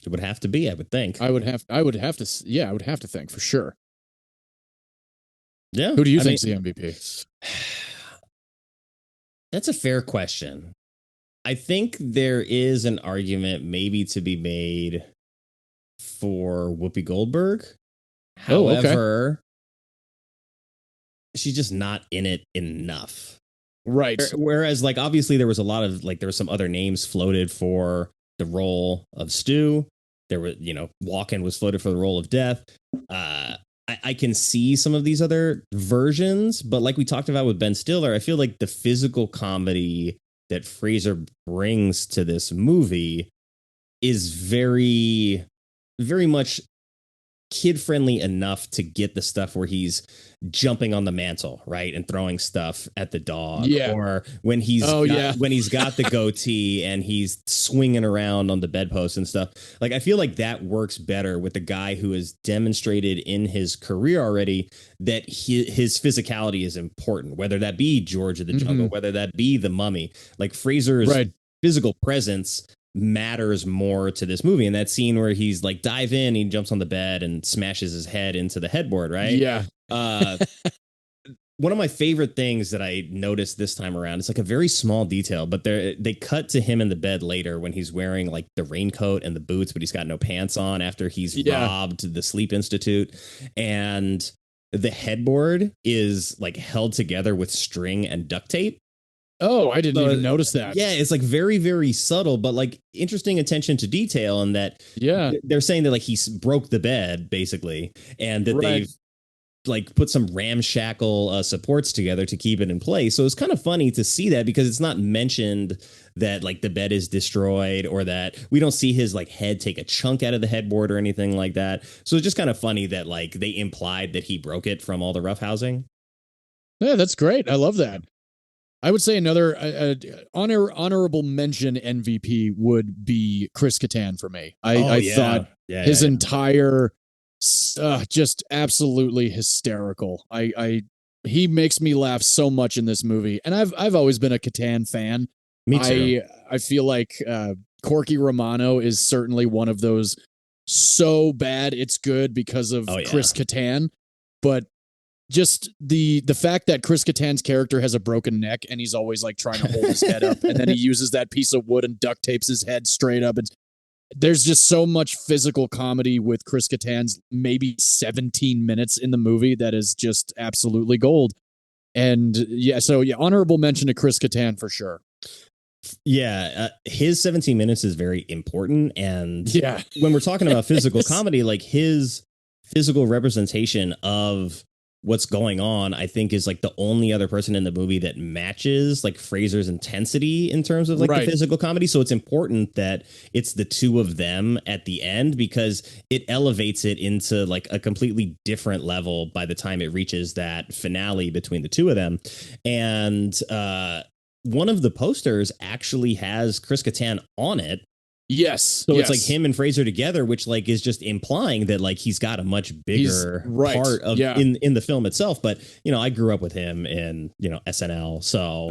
It would have to be, I would think. I would have to think for sure. Yeah. Who do you think's the MVP? That's a fair question. I think there is an argument maybe to be made for Whoopi Goldberg. However, she's just not in it enough. Right. Whereas, like, obviously there was a lot of, like, there were some other names floated for the role of Stu. There were, you know, Walken was floated for the role of Death. I can see some of these other versions, but like we talked about with Ben Stiller, I feel like the physical comedy that Fraser brings to this movie is very, very much kid-friendly enough to get the stuff where he's jumping on the mantle, right, and throwing stuff at the dog, or when he's when he's got the goatee and he's swinging around on the bedpost and stuff. Like, I feel like that works better with the guy who has demonstrated in his career already that his physicality is important, whether that be George of the Jungle, whether that be The Mummy. Like, Fraser's physical presence matters more to this movie. And that scene where he's like dive in, he jumps on the bed and smashes his head into the headboard, right? Yeah. One of my favorite things that I noticed this time around, it's like a very small detail, but they cut to him in the bed later when he's wearing like the raincoat and the boots, but he's got no pants on after he's robbed the Sleep Institute. And the headboard is like held together with string and duct tape. Oh, I didn't even notice that. Yeah, it's like very, very subtle, but like interesting attention to detail. And that they're saying that like he broke the bed basically, and that they've like put some ramshackle supports together to keep it in place. So it's kind of funny to see that because it's not mentioned that like the bed is destroyed or that we don't see his like head take a chunk out of the headboard or anything like that. So it's just kind of funny that like they implied that he broke it from all the roughhousing. Yeah, that's great. I love that. I would say another honorable mention MVP would be Chris Katan for me. I thought his entire just absolutely hysterical. He makes me laugh so much in this movie, and I've always been a Katan fan. Me too. I feel like Corky Romano is certainly one of those so bad it's good because of Chris Katan, but just the fact that Chris Katan's character has a broken neck and he's always like trying to hold his head up, and then he uses that piece of wood and duct tapes his head straight up. And there's just so much physical comedy with Chris Katan's maybe 17 minutes in the movie that is just absolutely gold. And honorable mention to Chris Katan for sure. Yeah, his 17 minutes is very important. And when we're talking about physical comedy, like his physical representation of what's going on, I think is like the only other person in the movie that matches like Fraser's intensity in terms of like the physical comedy. So it's important that it's the two of them at the end because it elevates it into like a completely different level by the time it reaches that finale between the two of them. And one of the posters actually has Chris Katan on it. Yes. So it's like him and Fraser together, which like is just implying that like he's got a much bigger part of in the film itself. But I grew up with him in SNL, so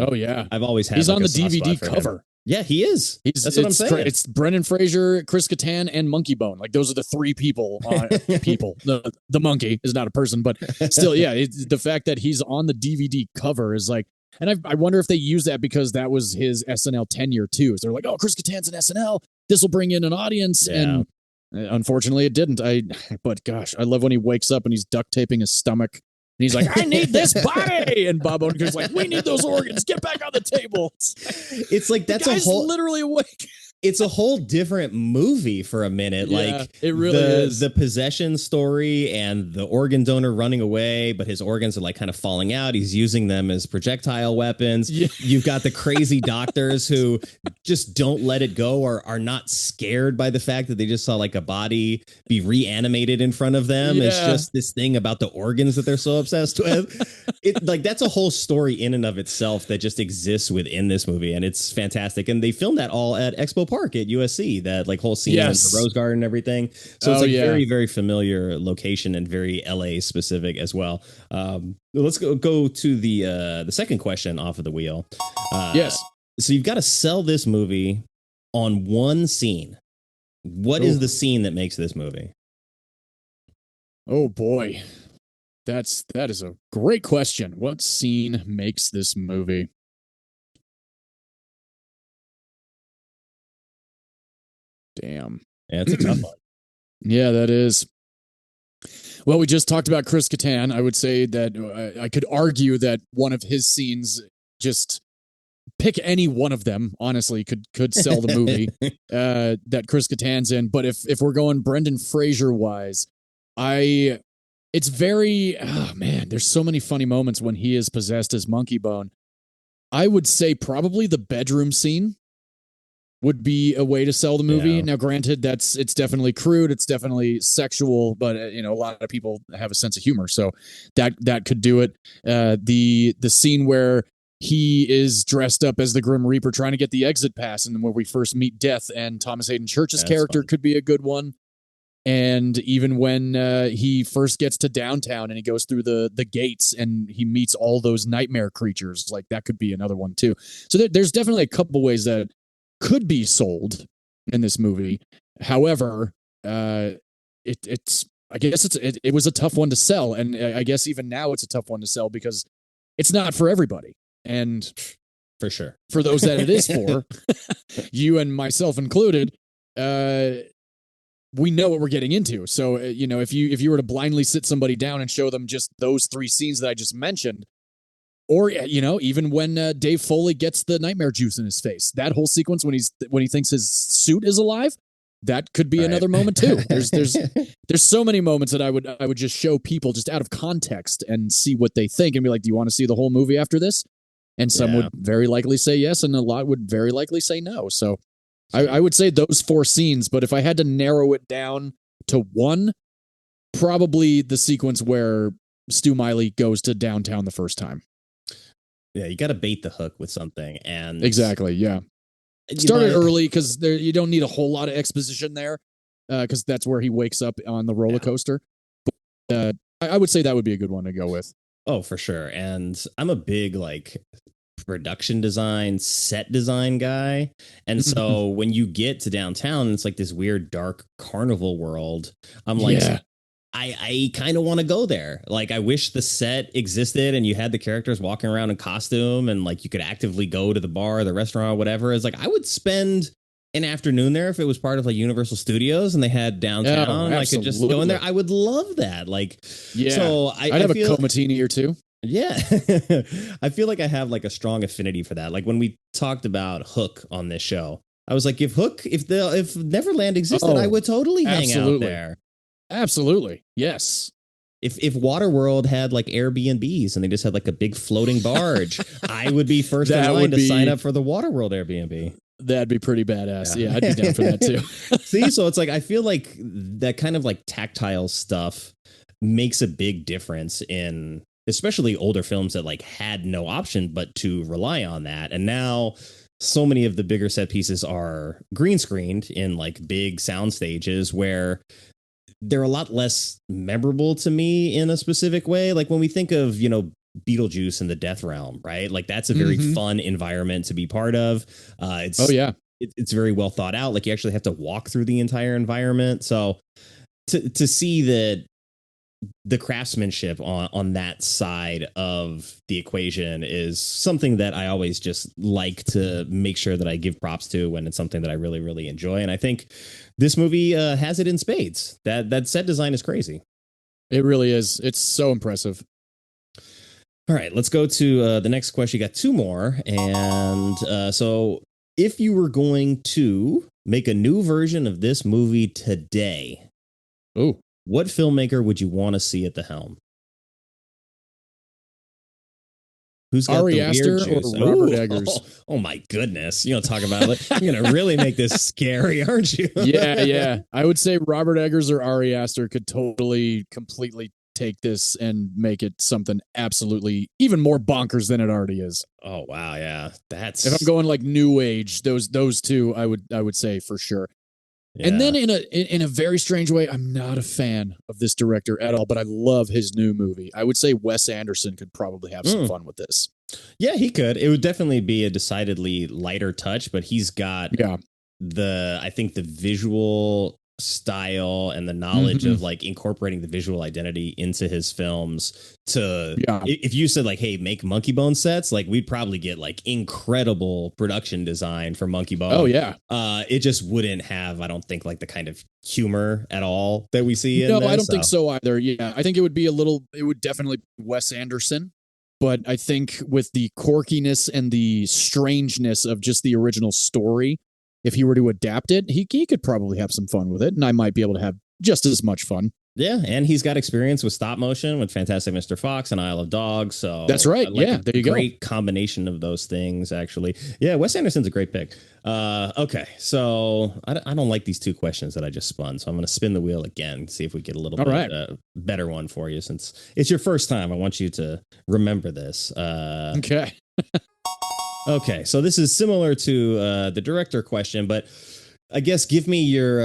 I've always had. He's like on a the soft spot DVD for him. cover. Yeah, he is. That's what I'm saying. It's Brendan Fraser, Chris Katan, and Monkeybone. Like those are the three people. The monkey is not a person, but still, yeah. The fact that he's on the DVD cover is like, and I wonder if they use that because that was his SNL tenure too. So they're like, oh, Chris Katan's in SNL. This will bring in an audience, and unfortunately, it didn't. But gosh, I love when he wakes up and he's duct taping his stomach. And he's like, I need this body. And Bob Odenkirk's like, we need those organs. Get back on the table. It's like that's a whole literally awake. It's a whole different movie for a minute. Yeah, like it really is. The possession story and the organ donor running away, but his organs are like kind of falling out. He's using them as projectile weapons. Yeah. You've got the crazy doctors who just don't let it go or are not scared by the fact that they just saw like a body be reanimated in front of them. Yeah. It's just this thing about the organs that they're so obsessed with. That's a whole story in and of itself that just exists within this movie, and it's fantastic. And they filmed that all at Expo Park at USC, that like whole scene in the Rose Garden and everything. So it's very, very familiar location and very LA specific as well. Let's go to the second question off of the wheel. Yes. So you've got to sell this movie on one scene. What is the scene that makes this movie? Oh boy. That is a great question. What scene makes this movie? Damn. Yeah, it's a tough one. Yeah, that is. Well, we just talked about Chris Katan. I would say that I could argue that one of his scenes, just pick any one of them, honestly, could sell the movie that Chris Katan's in. But if we're going Brendan Fraser wise, it's very, there's so many funny moments when he is possessed as Monkeybone. I would say probably the bedroom scene would be a way to sell the movie. Yeah. Now, granted, it's definitely crude, it's definitely sexual, but a lot of people have a sense of humor, so that could do it. The scene where he is dressed up as the Grim Reaper trying to get the exit pass, and where we first meet Death and Thomas Hayden Church's character could be a good one. And even when he first gets to downtown and he goes through the gates and he meets all those nightmare creatures, like that could be another one too. So there's definitely a couple ways that could be sold in this movie. However, it was a tough one to sell, and I guess even now it's a tough one to sell because it's not for everybody. And for sure, for those that it is for, you and myself included, we know what we're getting into. So, if you were to blindly sit somebody down and show them just those three scenes that I just mentioned, or, even when Dave Foley gets the nightmare juice in his face, that whole sequence when he thinks his suit is alive, that could be another moment too. There's so many moments that I would just show people just out of context and see what they think and be like, do you want to see the whole movie after this? And some would very likely say yes, and a lot would very likely say no. So I would say those four scenes, but if I had to narrow it down to one, probably the sequence where Stu Miley goes to downtown the first time. Yeah, you got to bait the hook with something. And exactly, yeah. Start it early because you don't need a whole lot of exposition there because that's where he wakes up on the roller coaster. But, I would say that would be a good one to go with. Oh, for sure. And I'm a big production design, set design guy. And so when you get to downtown, it's like this weird dark carnival world. I'm like, I kind of want to go there. Like, I wish the set existed and you had the characters walking around in costume and like you could actively go to the bar or the restaurant or whatever. It's like I would spend an afternoon there if it was part of like Universal Studios and they had downtown. I could just go in there. I would love that. Like, so I'd have a Comatini or two. Yeah. I feel like I have like a strong affinity for that. Like when we talked about Hook on this show, I was like, if Neverland existed, I would totally hang out there. Absolutely. Yes. If Waterworld had like Airbnbs and they just had like a big floating barge, I would be first in line to sign up for the Waterworld Airbnb. That'd be pretty badass. Yeah, I'd be down for that too. See, so it's like I feel like that kind of like tactile stuff makes a big difference in especially older films that like had no option but to rely on that. And now so many of the bigger set pieces are green screened in like big sound stages where they're a lot less memorable to me in a specific way. Like when we think of, Beetlejuice and the Death Realm, right? Like that's a very fun environment to be part of. It's very well thought out. Like you actually have to walk through the entire environment. So to see that the craftsmanship on that side of the equation is something that I always just like to make sure that I give props to when it's something that I really, really enjoy. And I think this movie has it in spades. That set design is crazy. It really is. It's so impressive. All right, let's go to the next question. You got two more. And so if you were going to make a new version of this movie today, what filmmaker would you want to see at the helm? Who's got Ari the Aster weird juice? or Robert Eggers? Oh my goodness. You don't talk about it. You're going to really make this scary, aren't you? Yeah. I would say Robert Eggers or Ari Aster could totally, completely take this and make it something absolutely even more bonkers than it already is. Oh, wow. Yeah. If I'm going like new age, those two, I would say for sure. Yeah. And then in a very strange way, I'm not a fan of this director at all, but I love his new movie. I would say Wes Anderson could probably have some fun with this. Yeah, he could. It would definitely be a decidedly lighter touch, but he's got I think the visual style and the knowledge of like incorporating the visual identity into his films if you said like, hey, make Monkeybone sets, like we'd probably get like incredible production design for Monkeybone. Oh yeah. It just wouldn't have, I don't think, like the kind of humor at all that we see in this. I don't think so either. Yeah. I think it would definitely be Wes Anderson, but I think with the quirkiness and the strangeness of just the original story, if he were to adapt it, he could probably have some fun with it, and I might be able to have just as much fun. Yeah, and he's got experience with stop motion with Fantastic Mr. Fox and Isle of Dogs, so that's right. There you go. Great combination of those things, actually. Yeah, Wes Anderson's a great pick. Okay, so I don't like these two questions that I just spun, so I'm going to spin the wheel again, see if we get a little better one for you. Since it's your first time, I want you to remember this. Okay. Okay, so this is similar to the director question, but I guess give me your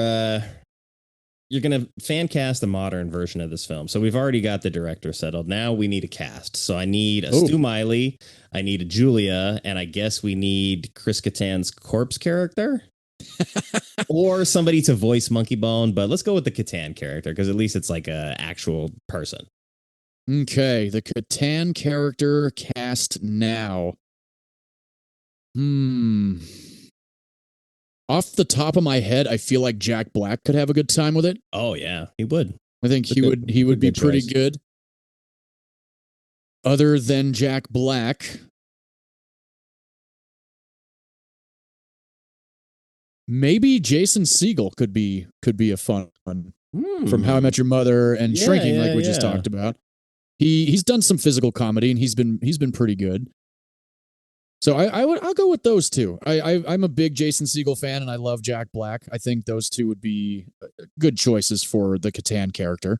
you're going to fan cast a modern version of this film. So we've already got the director settled. Now we need a cast. So I need a Stu Miley, I need a Julia, and I guess we need Chris Kattan's corpse character or somebody to voice Monkeybone. But let's go with the Katan character because at least it's like a actual person. Okay, the Katan character cast now. Off the top of my head, I feel like Jack Black could have a good time with it. Oh yeah, he would. I think he would be pretty good. Other than Jack Black, maybe Jason Segel could be a fun one from How I Met Your Mother and Shrinking, like we just talked about. He's done some physical comedy and he's been pretty good. So I'll go with those two. I'm a big Jason Segel fan and I love Jack Black. I think those two would be good choices for the Katan character.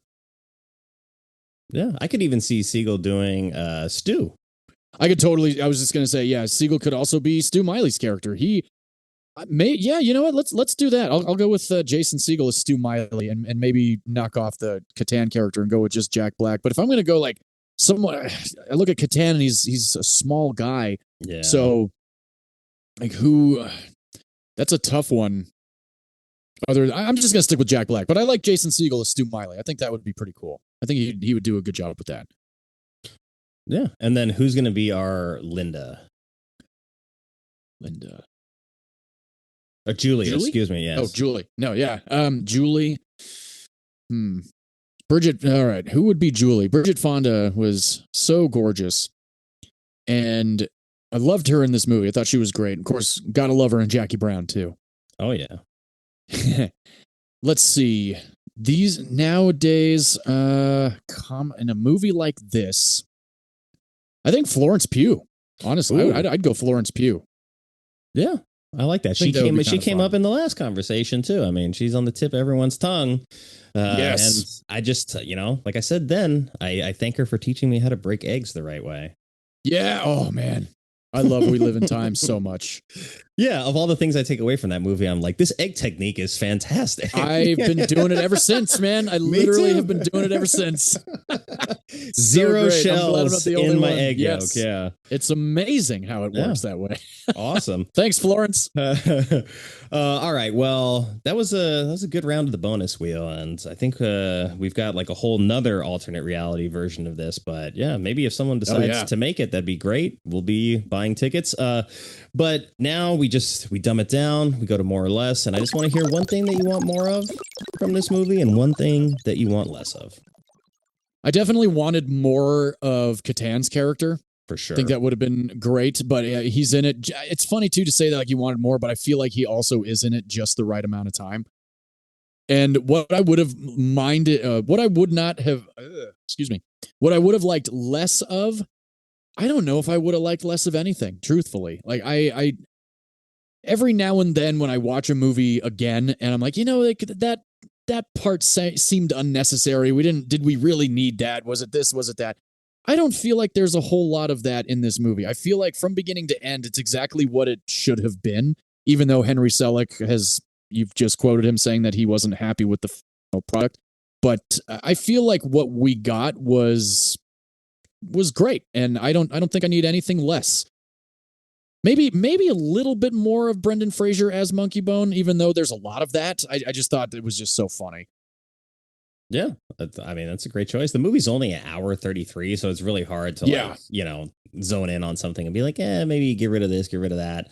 Yeah, I could even see Segel doing Stu. I was just going to say, yeah, Segel could also be Stu Miley's character. You know what? Let's do that. I'll go with Jason Segel as Stu Miley and maybe knock off the Katan character and go with just Jack Black. But if I'm going to go like someone, I look at Katan and he's a small guy. Yeah. So, like, that's a tough one. I'm just gonna stick with Jack Black, but I like Jason Segel as Stu Miley. I think that would be pretty cool. I think he would do a good job with that. Yeah, and then who's gonna be our Linda? Or Julie? Excuse me. Yes. Oh, Julie. No, yeah. Julie. Bridget. All right. Who would be Julie? Bridget Fonda was so gorgeous, and I loved her in this movie. I thought she was great. Of course, gotta love her in Jackie Brown too. Oh yeah. Let's see. These nowadays, in a movie like this, I think Florence Pugh. Honestly, I'd go Florence Pugh. Yeah, I like that. She came up in the last conversation too. I mean, she's on the tip of everyone's tongue. Yes. And I just, like I said then, I thank her for teaching me how to break eggs the right way. Yeah. Oh man. I love We Live in Time so much. Yeah, of all the things I take away from that movie, I'm like, this egg technique is fantastic. I've been doing it ever since, man. I literally have been doing it ever since. Zero great. I'm glad I'm not shells the only in my one. egg Yes. yolk. Yeah. It's amazing how it works that way. Awesome. Thanks, Florence. All right. Well, that was a good round of the bonus wheel, and I think we've got like a whole nother alternate reality version of this. But yeah, maybe if someone decides to make it, that'd be great. We'll be buying tickets. But now we dumb it down. We go to more or less, and I just want to hear one thing that you want more of from this movie, and one thing that you want less of. I definitely wanted more of Katan's character. For sure. I think that would have been great, but he's in it. It's funny, too, to say that like you wanted more, but I feel like he also is in it just the right amount of time. And what I would have minded, what I would not have, what I would have liked less of, I don't know if I would have liked less of anything, truthfully. Like, I every now and then when I watch a movie again, and I'm like, like that part seemed unnecessary. Did we really need that? Was it this? Was it that? I don't feel like there's a whole lot of that in this movie. I feel like from beginning to end, it's exactly what it should have been, even though Henry Selick you've just quoted him saying that he wasn't happy with the final product. But I feel like what we got was great, and I don't think I need anything less. Maybe a little bit more of Brendan Fraser as Monkeybone, even though there's a lot of that. I just thought it was just so funny. Yeah, I mean, that's a great choice. The movie's only an hour 33, so it's really hard to zone in on something and be like, maybe get rid of this, get rid of that.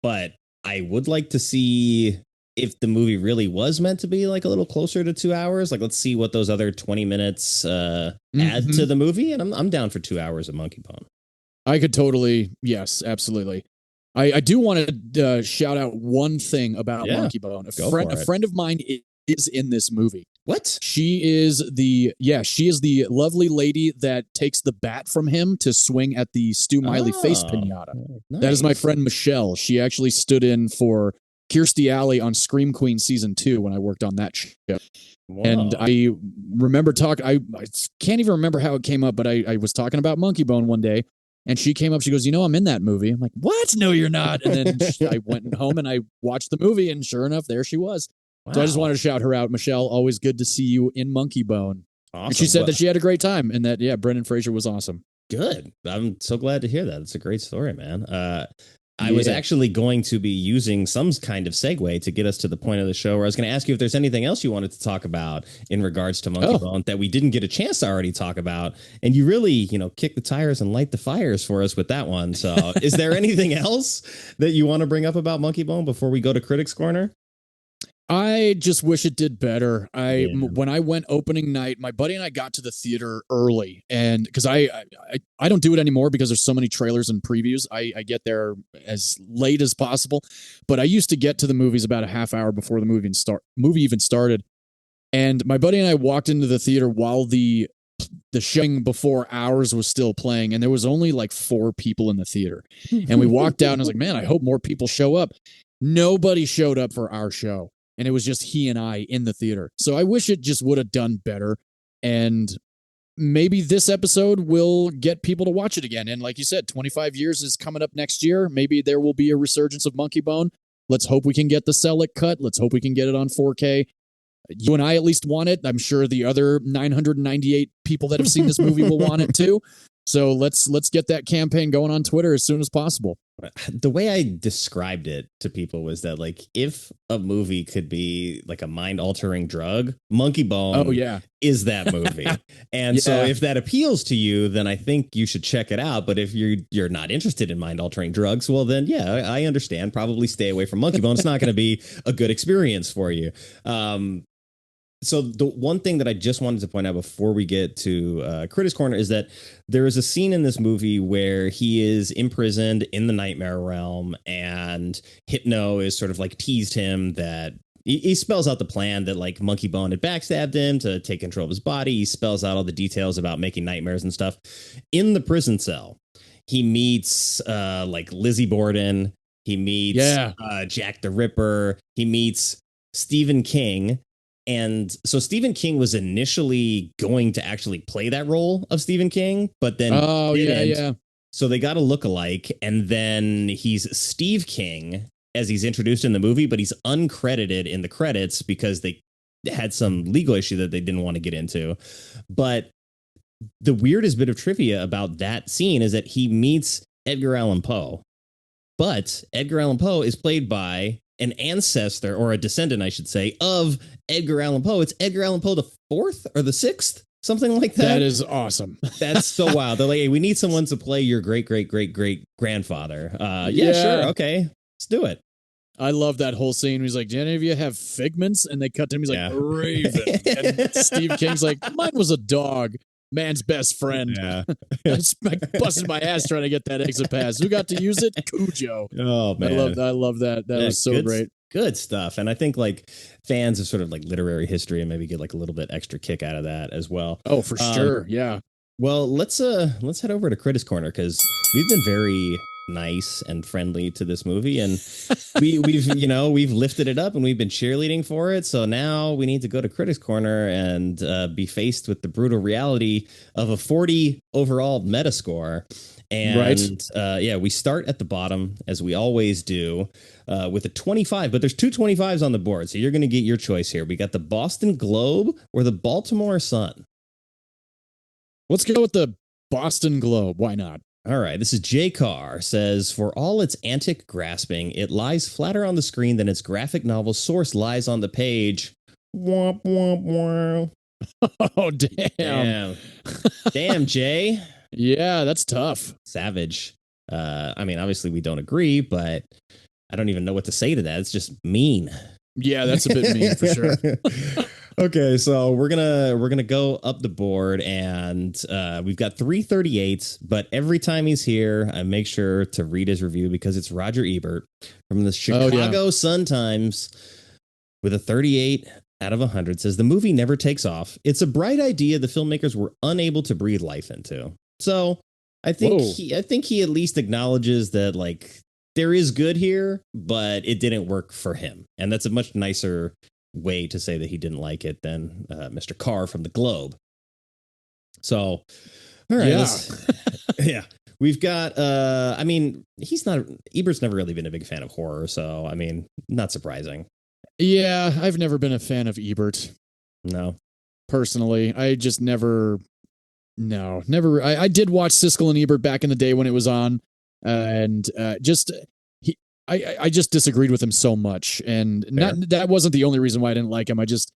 But I would like to see if the movie really was meant to be like a little closer to 2 hours. Like, let's see what those other 20 minutes add to the movie. And I'm down for 2 hours of Monkeybone. I could totally, yes, absolutely. I do want to shout out one thing about Monkeybone. A friend of mine is in this movie. What? She is the lovely lady that takes the bat from him to swing at the Stu Miley face pinata. Nice. That is my friend Michelle. She actually stood in for Kirstie Alley on Scream Queen season 2 when I worked on that show. Wow. And I remember I can't even remember how it came up, but I was talking about Monkeybone one day, and she came up, she goes, I'm in that movie. I'm like, what? No, you're not. And then I went home and I watched the movie, and sure enough, there she was. Wow. So I just wanted to shout her out. Michelle, always good to see you in Monkeybone. Awesome. And she said that she had a great time, and that, Brendan Fraser was awesome. Good. I'm so glad to hear that. It's a great story, man. I was actually going to be using some kind of segue to get us to the point of the show where I was going to ask you if there's anything else you wanted to talk about in regards to Monkeybone that we didn't get a chance to already talk about. And you really, kick the tires and light the fires for us with that one. So is there anything else that you want to bring up about Monkeybone before we go to Critics Corner? I just wish it did better. When I went opening night, my buddy and I got to the theater early, and because I don't do it anymore because there's so many trailers and previews. I get there as late as possible, but I used to get to the movies about a half hour before the movie even started. And my buddy and I walked into the theater while the showing before ours was still playing, and there was only like 4 people in the theater. And we walked out, and I was like, man, I hope more people show up. Nobody showed up for our show. And it was just he and I in the theater. So I wish it just would have done better. And maybe this episode will get people to watch it again. And like you said, 25 years is coming up next year. Maybe there will be a resurgence of Monkeybone. Let's hope we can get the Selick cut. Let's hope we can get it on 4K. You and I at least want it. I'm sure the other 998 people that have seen this movie will want it too. So let's get that campaign going on Twitter as soon as possible. The way I described it to people was that, like, if a movie could be like a mind-altering drug, Monkeybone is that movie. And so if that appeals to you, then I think you should check it out. But if you're not interested in mind-altering drugs, well, then, I understand. Probably stay away from Monkeybone. It's not going to be a good experience for you. So the one thing that I just wanted to point out before we get to Critics Corner is that there is a scene in this movie where he is imprisoned in the nightmare realm, and Hypno is sort of like teased him that he spells out the plan that like Monkeybone had backstabbed him to take control of his body. He spells out all the details about making nightmares and stuff. In the prison cell, he meets like Lizzie Borden. He meets Jack the Ripper. He meets Stephen King. And so Stephen King was initially going to actually play that role of Stephen King, but then So they got a look-alike, and then he's Steve King as he's introduced in the movie, but he's uncredited in the credits because they had some legal issue that they didn't want to get into. But the weirdest bit of trivia about that scene is that he meets Edgar Allan Poe, but Edgar Allan Poe is played by an ancestor, or a descendant, I should say, of Edgar Allan Poe. It's Edgar Allan Poe the 4th or the 6th, something like that. That is awesome. That's so wild. They're like, hey, we need someone to play your great, great, great, great grandfather. Yeah, sure. Okay, let's do it. I love that whole scene. He's like, do any of you have figments? And they cut to him. He's like, Raven. And Steve King's like, mine was a dog. Man's best friend. Yeah. I busted my ass trying to get that exit pass. Who got to use it? Cujo. Oh, man. I love that. That was so great. Good stuff. And I think like fans of sort of like literary history and maybe get like a little bit extra kick out of that as well. Oh, for sure. Yeah. Well, let's head over to Critics Corner, because we've been very nice and friendly to this movie, and we've lifted it up and we've been cheerleading for it. So now we need to go to Critics Corner and be faced with the brutal reality of a 40 overall Metascore. And we start at the bottom, as we always do, with a 25, but there's two 25s on the board, so you're going to get your choice here. We got the Boston Globe or the Baltimore Sun. Let's go with the Boston Globe. Why not? All right, this is J. Carr, says, for all its antic grasping, it lies flatter on the screen than its graphic novel source lies on the page. Womp, womp, womp. Oh, damn. Damn, Jay. Yeah, that's tough. Savage. I mean, obviously we don't agree, but I don't even know what to say to that. It's just mean. Yeah, that's a bit mean for sure. Okay, so we're gonna go up the board, and we've got 338s, but every time he's here, I make sure to read his review because it's Roger Ebert from the Chicago Sun-Times with a 38 out of 100. Says the movie never takes off. It's a bright idea the filmmakers were unable to breathe life into. So I think he at least acknowledges that like there is good here, but it didn't work for him, and that's a much nicer way to say that he didn't like it than Mr. Carr from the Globe. So, all right, yeah, we've got. I mean, Ebert's never really been a big fan of horror, so I mean, not surprising. Yeah, I've never been a fan of Ebert. No, personally, I just never. I did watch Siskel and Ebert back in the day when it was on, and I just disagreed with him so much, and that wasn't the only reason why I didn't like him. I just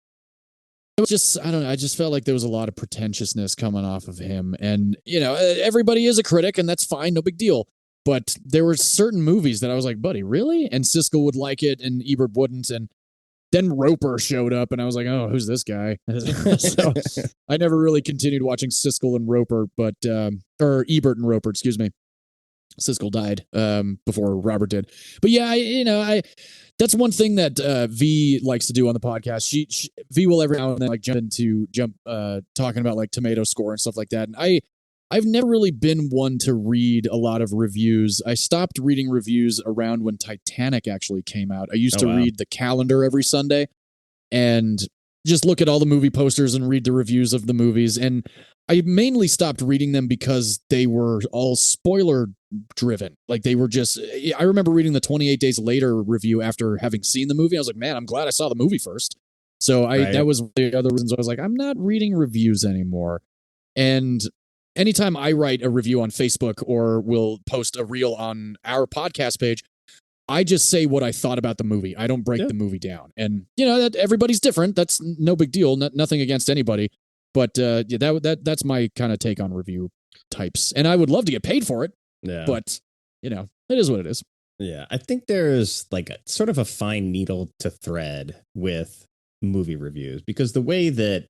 felt like there was a lot of pretentiousness coming off of him, and everybody is a critic, and that's fine, no big deal. But there were certain movies that I was like, buddy, really? And Siskel would like it, and Ebert wouldn't, and then Roper showed up, and I was like, oh, who's this guy? So I never really continued watching Siskel and Roper, or Ebert and Roper, excuse me. Siskel died before Robert did. But yeah, that's one thing that V likes to do on the podcast. V will every now and then like jump talking about like tomato score and stuff like that. And I've never really been one to read a lot of reviews. I stopped reading reviews around when Titanic actually came out. I used to read the calendar every Sunday and just look at all the movie posters and read the reviews of the movies. And I mainly stopped reading them because they were all spoiler driven. Like they were just, I remember reading the 28 Days Later review after having seen the movie. I was like, man, I'm glad I saw the movie first. So that was the other reasons I was like, I'm not reading reviews anymore. And anytime I write a review on Facebook or will post a reel on our podcast page, I just say what I thought about the movie. I don't break the movie down. And that everybody's different. That's no big deal. Nothing against anybody. But that's my kind of take on review types. And I would love to get paid for it. Yeah. But, it is what it is. Yeah. I think there's like sort of a fine needle to thread with movie reviews, because the way that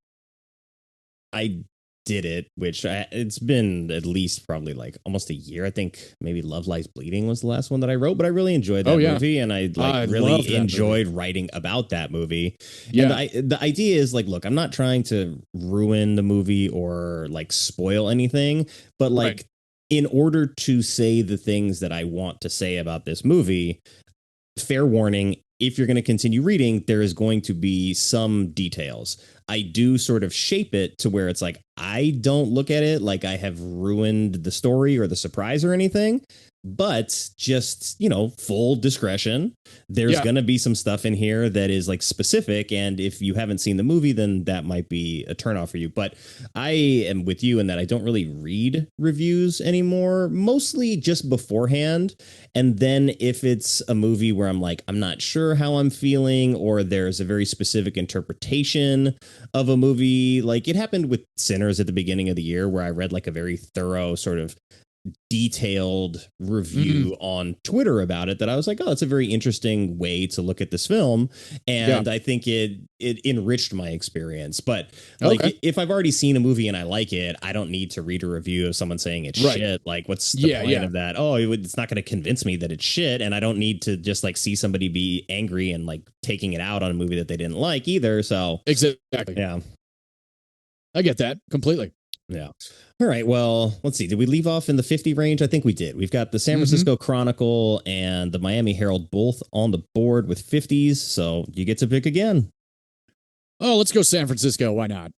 I did it, it's been at least probably like almost a year. I think maybe Love Lies Bleeding was the last one that I wrote, but I really enjoyed that movie, and I really enjoyed writing about that movie. Yeah. And the idea is like, look, I'm not trying to ruin the movie or like spoil anything, but like in order to say the things that I want to say about this movie, fair warning, if you're going to continue reading, there is going to be some details. I do sort of shape it to where it's like, I don't look at it like I have ruined the story or the surprise or anything, but just, full discretion. There's going to be some stuff in here that is like specific. And if you haven't seen the movie, then that might be a turnoff for you. But I am with you in that I don't really read reviews anymore, mostly just beforehand. And then if it's a movie where I'm like, I'm not sure how I'm feeling, or there's a very specific interpretation of a movie, like it happened with Sinners at the beginning of the year, where I read like a very thorough sort of detailed review on Twitter about it, that I was like, oh, it's a very interesting way to look at this film. And I think it enriched my experience. But like, if I've already seen a movie and I like it, I don't need to read a review of someone saying it's shit. Like, what's the point of that? Oh, it's not going to convince me that it's shit. And I don't need to just like see somebody be angry and like taking it out on a movie that they didn't like either. So exactly. Yeah. I get that completely. Yeah. All right. Well, let's see. Did we leave off in the 50 range? I think we did. We've got the San Francisco Chronicle and the Miami Herald both on the board with 50s. So you get to pick again. Oh, let's go San Francisco. Why not?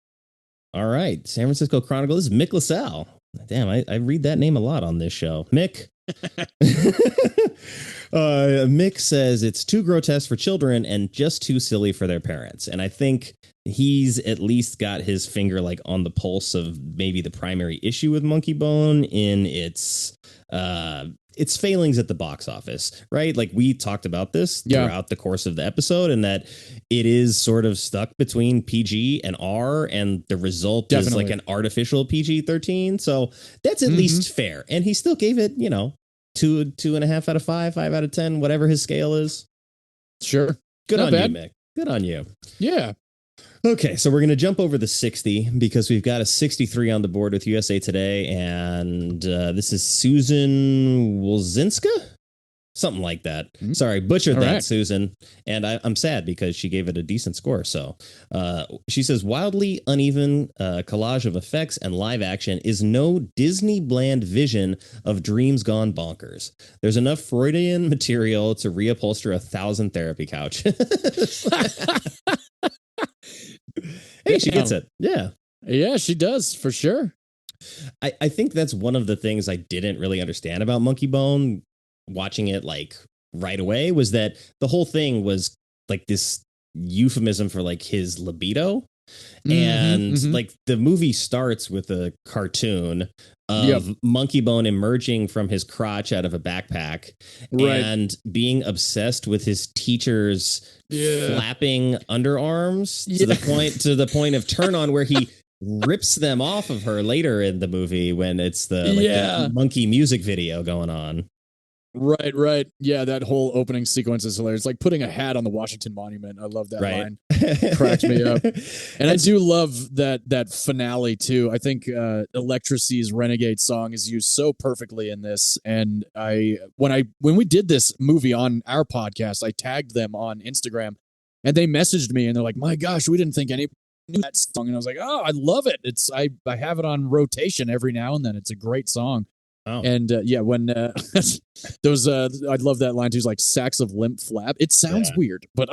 All right. San Francisco Chronicle. This is Mick LaSalle. Damn, I read that name a lot on this show. Mick. Mick says it's too grotesque for children and just too silly for their parents. And I think he's at least got his finger like on the pulse of maybe the primary issue with Monkeybone in its failings at the box office, right? Like we talked about this throughout the course of the episode, and that it is sort of stuck between PG and R, and the result is like an artificial PG-13. So that's at least fair. And he still gave it, 2.5 out of 5 out of 10, whatever his scale is. Sure. Good Not on bad. you, Mick. Good on you. Yeah. Okay, so we're going to jump over the 60 because we've got a 63 on the board with USA Today, and this is Susan Wolzinska? Something like that. Sorry, butchered that, Susan. And I'm sad because she gave it a decent score. So she says, wildly uneven collage of effects and live action is no Disney bland vision of dreams gone bonkers. There's enough Freudian material to reupholster 1,000 therapy couch. Hey, she gets it. Yeah. Yeah, she does, for sure. I think that's one of the things I didn't really understand about Monkeybone watching it like right away, was that the whole thing was like this euphemism for like his libido. And like the movie starts with a cartoon of Monkeybone emerging from his crotch out of a backpack and being obsessed with his teacher's flapping underarms to the point of turn on, where he rips them off of her later in the movie when it's the monkey music video going on. Right. Yeah, that whole opening sequence is hilarious. Like putting a hat on the Washington Monument. I love that line. Cracks me up. And I do love that finale too. I think Electricity's Renegade song is used so perfectly in this. And when we did this movie on our podcast, I tagged them on Instagram, and they messaged me and they're like, "My gosh, we didn't think any knew that song." And I was like, "Oh, I love it. I have it on rotation every now and then. It's a great song." Oh. And when those I'd love that line too. It's like sacks of limp flap. It sounds weird, but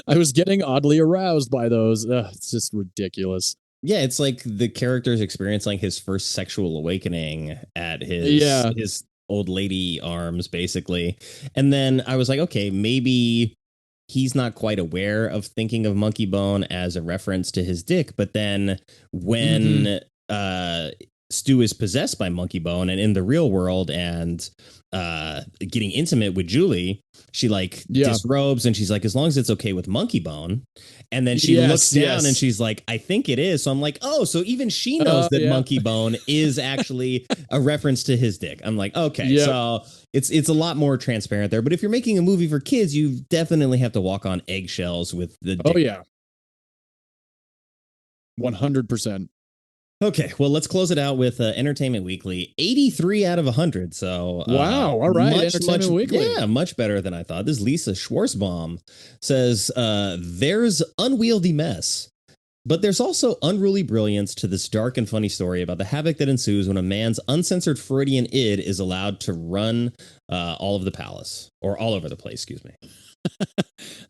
I was getting oddly aroused by those. It's just ridiculous. Yeah, it's like the character's experiencing his first sexual awakening at his old lady arms, basically. And then I was like, okay, maybe he's not quite aware of thinking of Monkeybone as a reference to his dick. But then when Stu is possessed by Monkeybone and in the real world and getting intimate with Julie, she disrobes and she's like, as long as it's okay with Monkeybone. And then she looks down and she's like, I think it is. So I'm like, oh, so even she knows that Monkeybone is actually a reference to his dick. I'm like, okay, so it's a lot more transparent there. But if you're making a movie for kids, you definitely have to walk on eggshells with the dick. Oh yeah. 100%. Okay, well, let's close it out with Entertainment Weekly, 83 out of 100. So wow, all right, Entertainment Weekly. Yeah, much better than I thought. This Lisa Schwarzbaum says, there's unwieldy mess. But there's also unruly brilliance to this dark and funny story about the havoc that ensues when a man's uncensored Freudian id is allowed to run all of the palace, or all over the place, excuse me.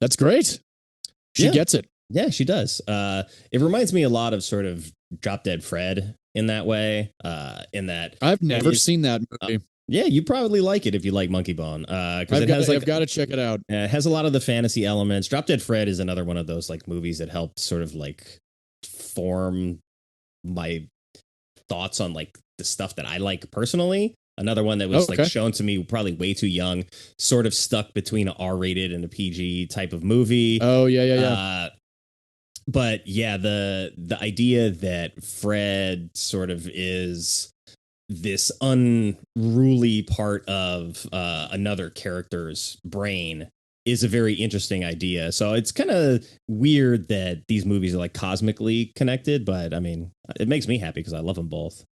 That's great. She gets it. Yeah, she does. It reminds me a lot of sort of Drop Dead Fred in that way. In that I've never seen that movie. Yeah, you probably like it if you like Monkeybone. Because I've got to check it out. It has a lot of the fantasy elements. Drop Dead Fred is another one of those like movies that helped sort of like form my thoughts on like the stuff that I like personally. Another one that was like shown to me probably way too young, sort of stuck between an R-rated and a PG type of movie. Oh yeah. But yeah, the idea that Fred sort of is this unruly part of another character's brain is a very interesting idea. So it's kind of weird that these movies are like cosmically connected, but I mean, it makes me happy because I love them both.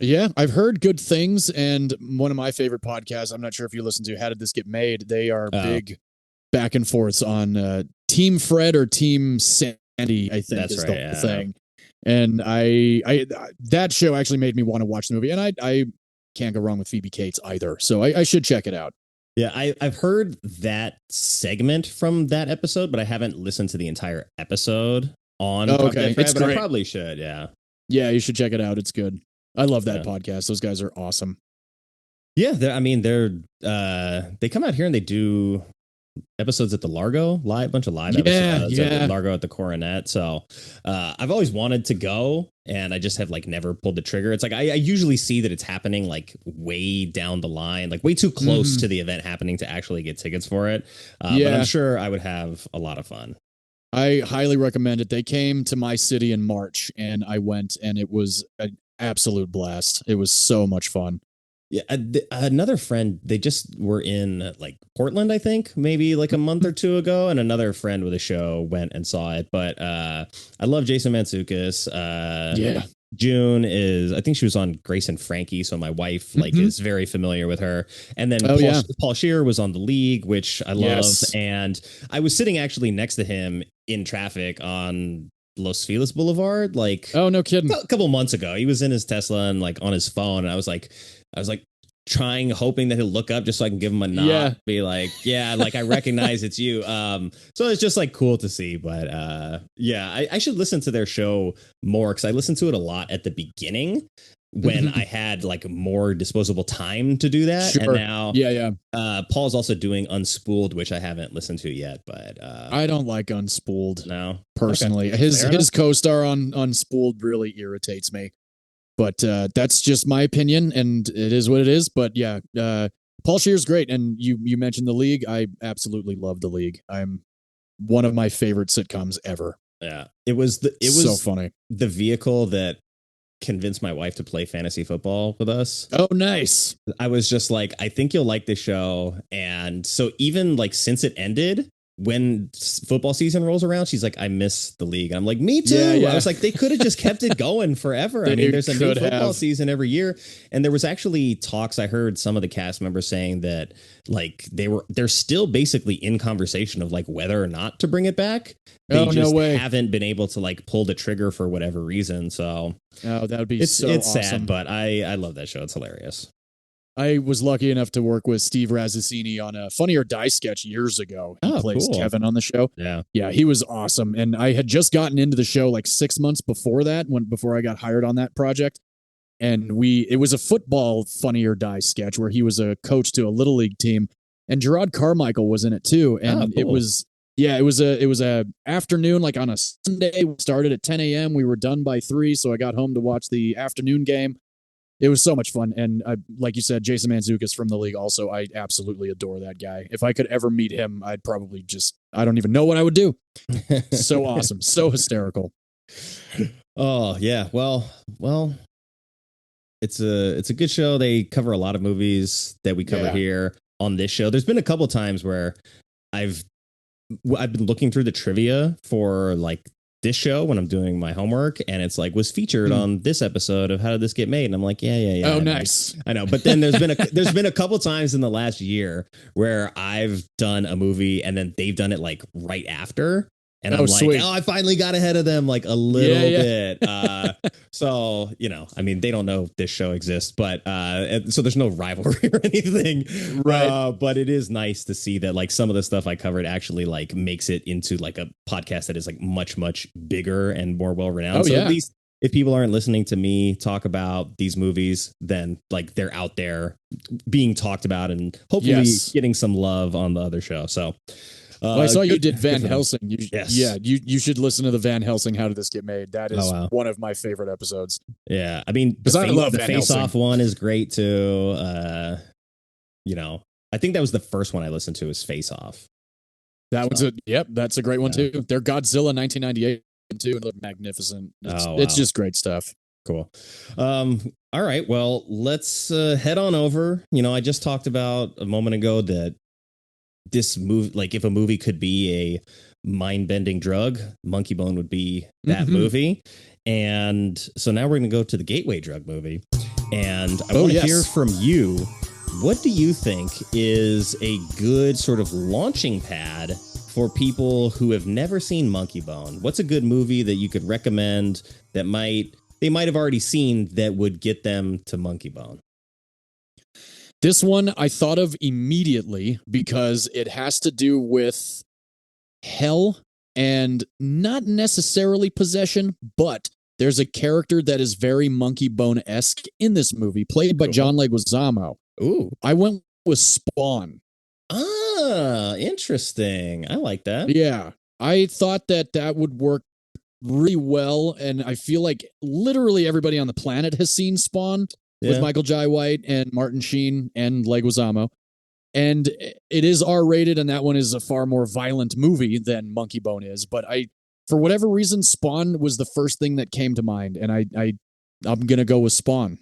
Yeah, I've heard good things, and one of my favorite podcasts, I'm not sure if you listen to How Did This Get Made? They are big back and forths on Team Fred or Team Sandy, I think. That's is right, the whole thing. And I that show actually made me want to watch the movie, and I can't go wrong with Phoebe Cates either, so I should check it out. Yeah, I've heard that segment from that episode, but I haven't listened to the entire episode on okay. Fred, but I probably should, yeah. Yeah, you should check it out. It's good. I love that podcast. Those guys are awesome. Yeah, they come out here and they do episodes at the Largo, bunch of live episodes at the Largo at the Coronet. So I've always wanted to go, and I just have like never pulled the trigger. It's like I usually see that it's happening like way down the line, like way too close to the event happening to actually get tickets for it. But I'm sure I would have a lot of fun. I highly recommend it. They came to my city in March, and I went, and it was an absolute blast. It was so much fun. Yeah, another friend, they just were in like Portland, I think, maybe like a month or two ago, and another friend with a show went and saw it. But I love Jason Mantzoukas. June I think she was on Grace and Frankie, so my wife like is very familiar with her. And then Paul Scheer was on The League, which I love. And I was sitting actually next to him in traffic on Los Feliz Boulevard, like no kidding, a couple months ago. He was in his Tesla and like on his phone, and I was like hoping that he'll look up just so I can give him a nod, be like, like I recognize it's you. So it's just like cool to see. But I should listen to their show more, because I listened to it a lot at the beginning when I had like more disposable time to do that. Sure. And now Paul's also doing Unspooled, which I haven't listened to yet, but I don't like Unspooled. No, personally. Okay. His co-star on Unspooled really irritates me. But that's just my opinion, and it is what it is. But yeah, Paul Scheer's great, and you mentioned The League. I absolutely love The League. I'm one of my favorite sitcoms ever. Yeah, it was so funny. The vehicle that convinced my wife to play fantasy football with us. Oh, nice. I was just like, I think you'll like this show, and so even like since it ended, when football season rolls around, she's like, I miss The League. I'm like, me too. I was like, they could have just kept it going forever. I mean, there's a new football season every year. And there was actually talks. I heard some of the cast members saying that like they're still basically in conversation of like whether or not to bring it back. They haven't been able to like pull the trigger for whatever reason. So that would be it's awesome. sad, but I love that show. It's hilarious. I was lucky enough to work with Steve Razzacini on a Funny or Die sketch years ago. He plays Kevin on the show. Yeah, he was awesome. And I had just gotten into the show like 6 months before that, before I got hired on that project. And it was a football Funny or Die sketch where he was a coach to a little league team, and Gerard Carmichael was in it too. And it was a afternoon, like on a Sunday. We started at 10 a.m. We were done by 3, so I got home to watch the afternoon game. It was so much fun. And like you said, Jason Mantzoukas from The League also, I absolutely adore that guy. If I could ever meet him, I'd probably I don't even know what I would do. So awesome. So hysterical. Oh, yeah. Well, it's a good show. They cover a lot of movies that we cover here on this show. There's been a couple times where I've been looking through the trivia for like this show when I'm doing my homework, and it's like was featured on this episode of How Did This Get Made, and I'm like, yeah. Oh, nice. I know, but then there's been a couple times in the last year where I've done a movie and then they've done it like right after, And I'm like, sweet. I finally got ahead of them like a little bit. So, I mean, they don't know this show exists, but so there's no rivalry or anything. Right. But it is nice to see that like some of the stuff I covered actually like makes it into like a podcast that is like much, much bigger and more well-renowned. So at least if people aren't listening to me talk about these movies, then like they're out there being talked about and hopefully getting some love on the other show. So I saw you did Van Helsing. You should listen to the Van Helsing How Did This Get Made? That is one of my favorite episodes. Yeah, I mean, because I love the Van Face Helsing. Off one is great too. I think that was the first one I listened to, is Face Off. That one's that's a great one too. Their Godzilla 1998 too, and look magnificent. It's just great stuff. Cool. All right, well, let's head on over. I just talked about a moment ago that this movie, like if a movie could be a mind-bending drug, Monkeybone would be that movie. And so now we're going to go to the gateway drug movie. And I want to hear from you. What do you think is a good sort of launching pad for people who have never seen Monkeybone? What's a good movie that you could recommend that they might have already seen that would get them to Monkeybone? This one I thought of immediately because it has to do with hell and not necessarily possession, but there's a character that is very Monkeybone-esque in this movie, played by John Leguizamo. Ooh. I went with Spawn. Ah, interesting. I like that. Yeah. I thought that would work really well, and I feel like literally everybody on the planet has seen Spawn. With Michael Jai White and Martin Sheen and Leguizamo. And it is R-rated, and that one is a far more violent movie than Monkeybone is. But for whatever reason, Spawn was the first thing that came to mind, and I'm going to go with Spawn.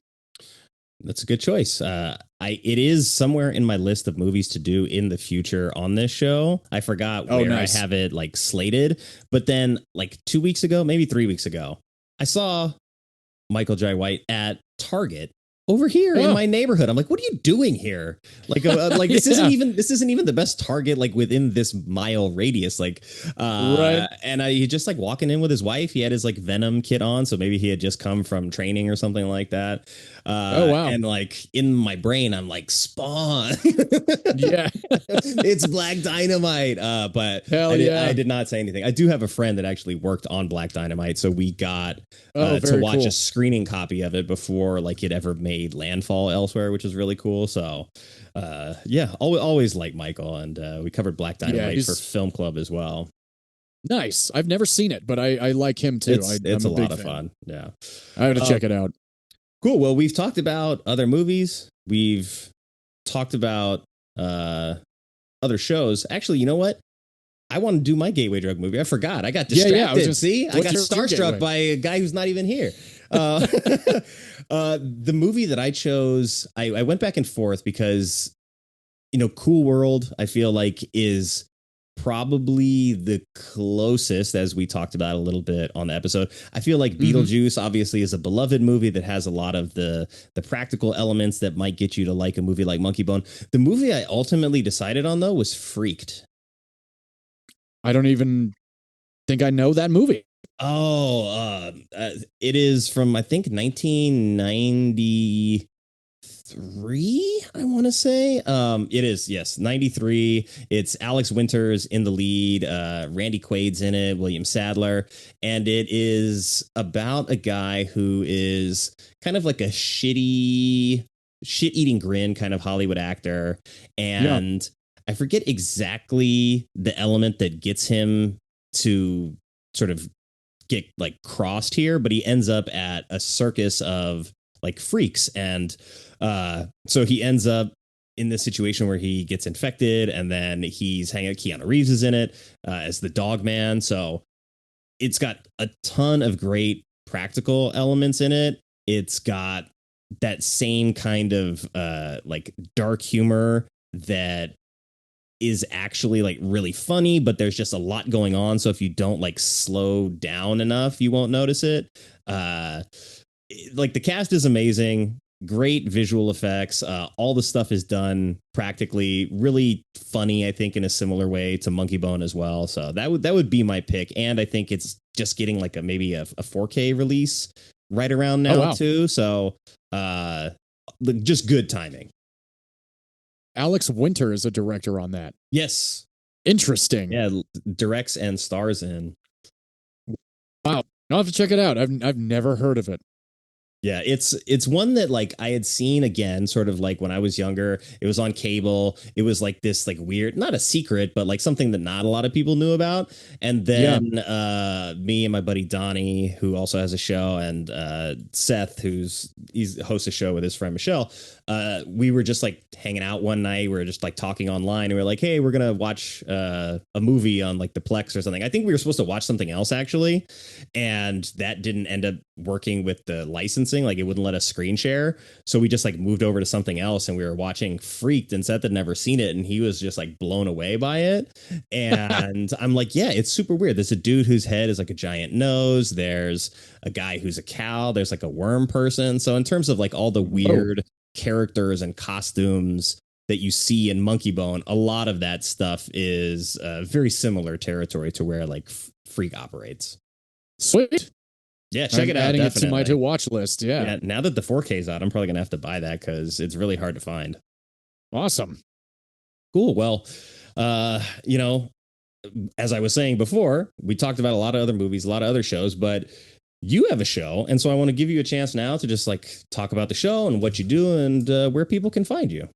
That's a good choice. It is somewhere in my list of movies to do in the future on this show. I forgot where I have it like slated. But then like 2 weeks ago, maybe 3 weeks ago, I saw Michael Jai White at Target over here in my neighborhood. I'm like, what are you doing here? Like, this isn't even the best Target like within this mile radius. Like, right. And he just like walking in with his wife. He had his like Venom kit on, so maybe he had just come from training or something like that. Wow! And like in my brain, I'm like, Spawn. Yeah, it's Black Dynamite. But I did not say anything. I do have a friend that actually worked on Black Dynamite, so we got to watch a screening copy of it before like it ever made landfall elsewhere, which is really cool. So always like Michael, and we covered Black Dynamite for Film Club as well. Nice. I've never seen it, but I like him too. It's a lot of fun. Yeah, I have to check it out. Cool. Well, we've talked about other movies. We've talked about other shows. Actually, you know what? I want to do my gateway drug movie. I forgot. I got distracted. I got starstruck by a guy who's not even here. The movie that I chose, I went back and forth because, Cool World, I feel like is probably the closest, as we talked about a little bit on the episode. I feel like Beetlejuice obviously is a beloved movie that has a lot of the practical elements that might get you to like a movie like Monkeybone. The movie I ultimately decided on, though, was Freaked. I don't even think I know that movie. Oh, it is from, I think, 1993, I want to say. It is, yes, 93. It's Alex Winters in the lead. Randy Quaid's in it, William Sadler. And it is about a guy who is kind of like a shit-eating grin kind of Hollywood actor. And I forget exactly the element that gets him to sort of get like crossed here, but he ends up at a circus of like freaks. And so he ends up in this situation where he gets infected, and then he's hanging out. Keanu Reeves is in it as the dog man. So it's got a ton of great practical elements in it. It's got that same kind of like dark humor that is actually like really funny, but there's just a lot going on. So if you don't like slow down enough, you won't notice it. Like the cast is amazing. great visual effects. All the stuff is done practically, really funny, I think, in a similar way to Monkeybone as well. So that would be my pick. And I think it's just getting like maybe a 4K release right around now too. So just good timing. Alex Winter is a director on that. Yes. Interesting. Yeah, directs and stars in. Wow. I'll have to check it out. I've never heard of it. Yeah, it's one that like I had seen again, sort of like when I was younger. It was on cable. It was like this like weird, not a secret, but like something that not a lot of people knew about. And then me and my buddy Donnie, who also has a show, and Seth, he's hosts a show with his friend Michelle. We were just like hanging out one night. We were just like talking online, and we were like, "Hey, we're gonna watch a movie on like the Plex or something." I think we were supposed to watch something else actually, and that didn't end up working with the licensing. Like it wouldn't let us screen share, so we just like moved over to something else, and we were watching Freaked, and Seth had never seen it, and he was just like blown away by it. And I'm like, yeah, it's super weird. There's a dude whose head is like a giant nose. There's a guy who's a cow. There's like a worm person. So in terms of like all the weird characters and costumes that you see in Monkeybone, a lot of that stuff is very similar territory to where like Freak operates. Sweet. Yeah, check it out. Adding definitely. it to my to watch list. Yeah. Now that the 4K is out, I'm probably gonna have to buy that because it's really hard to find. Awesome. Cool. Well, as I was saying before, we talked about a lot of other movies, a lot of other shows, but you have a show, and so I want to give you a chance now to just like talk about the show and what you do and where people can find you.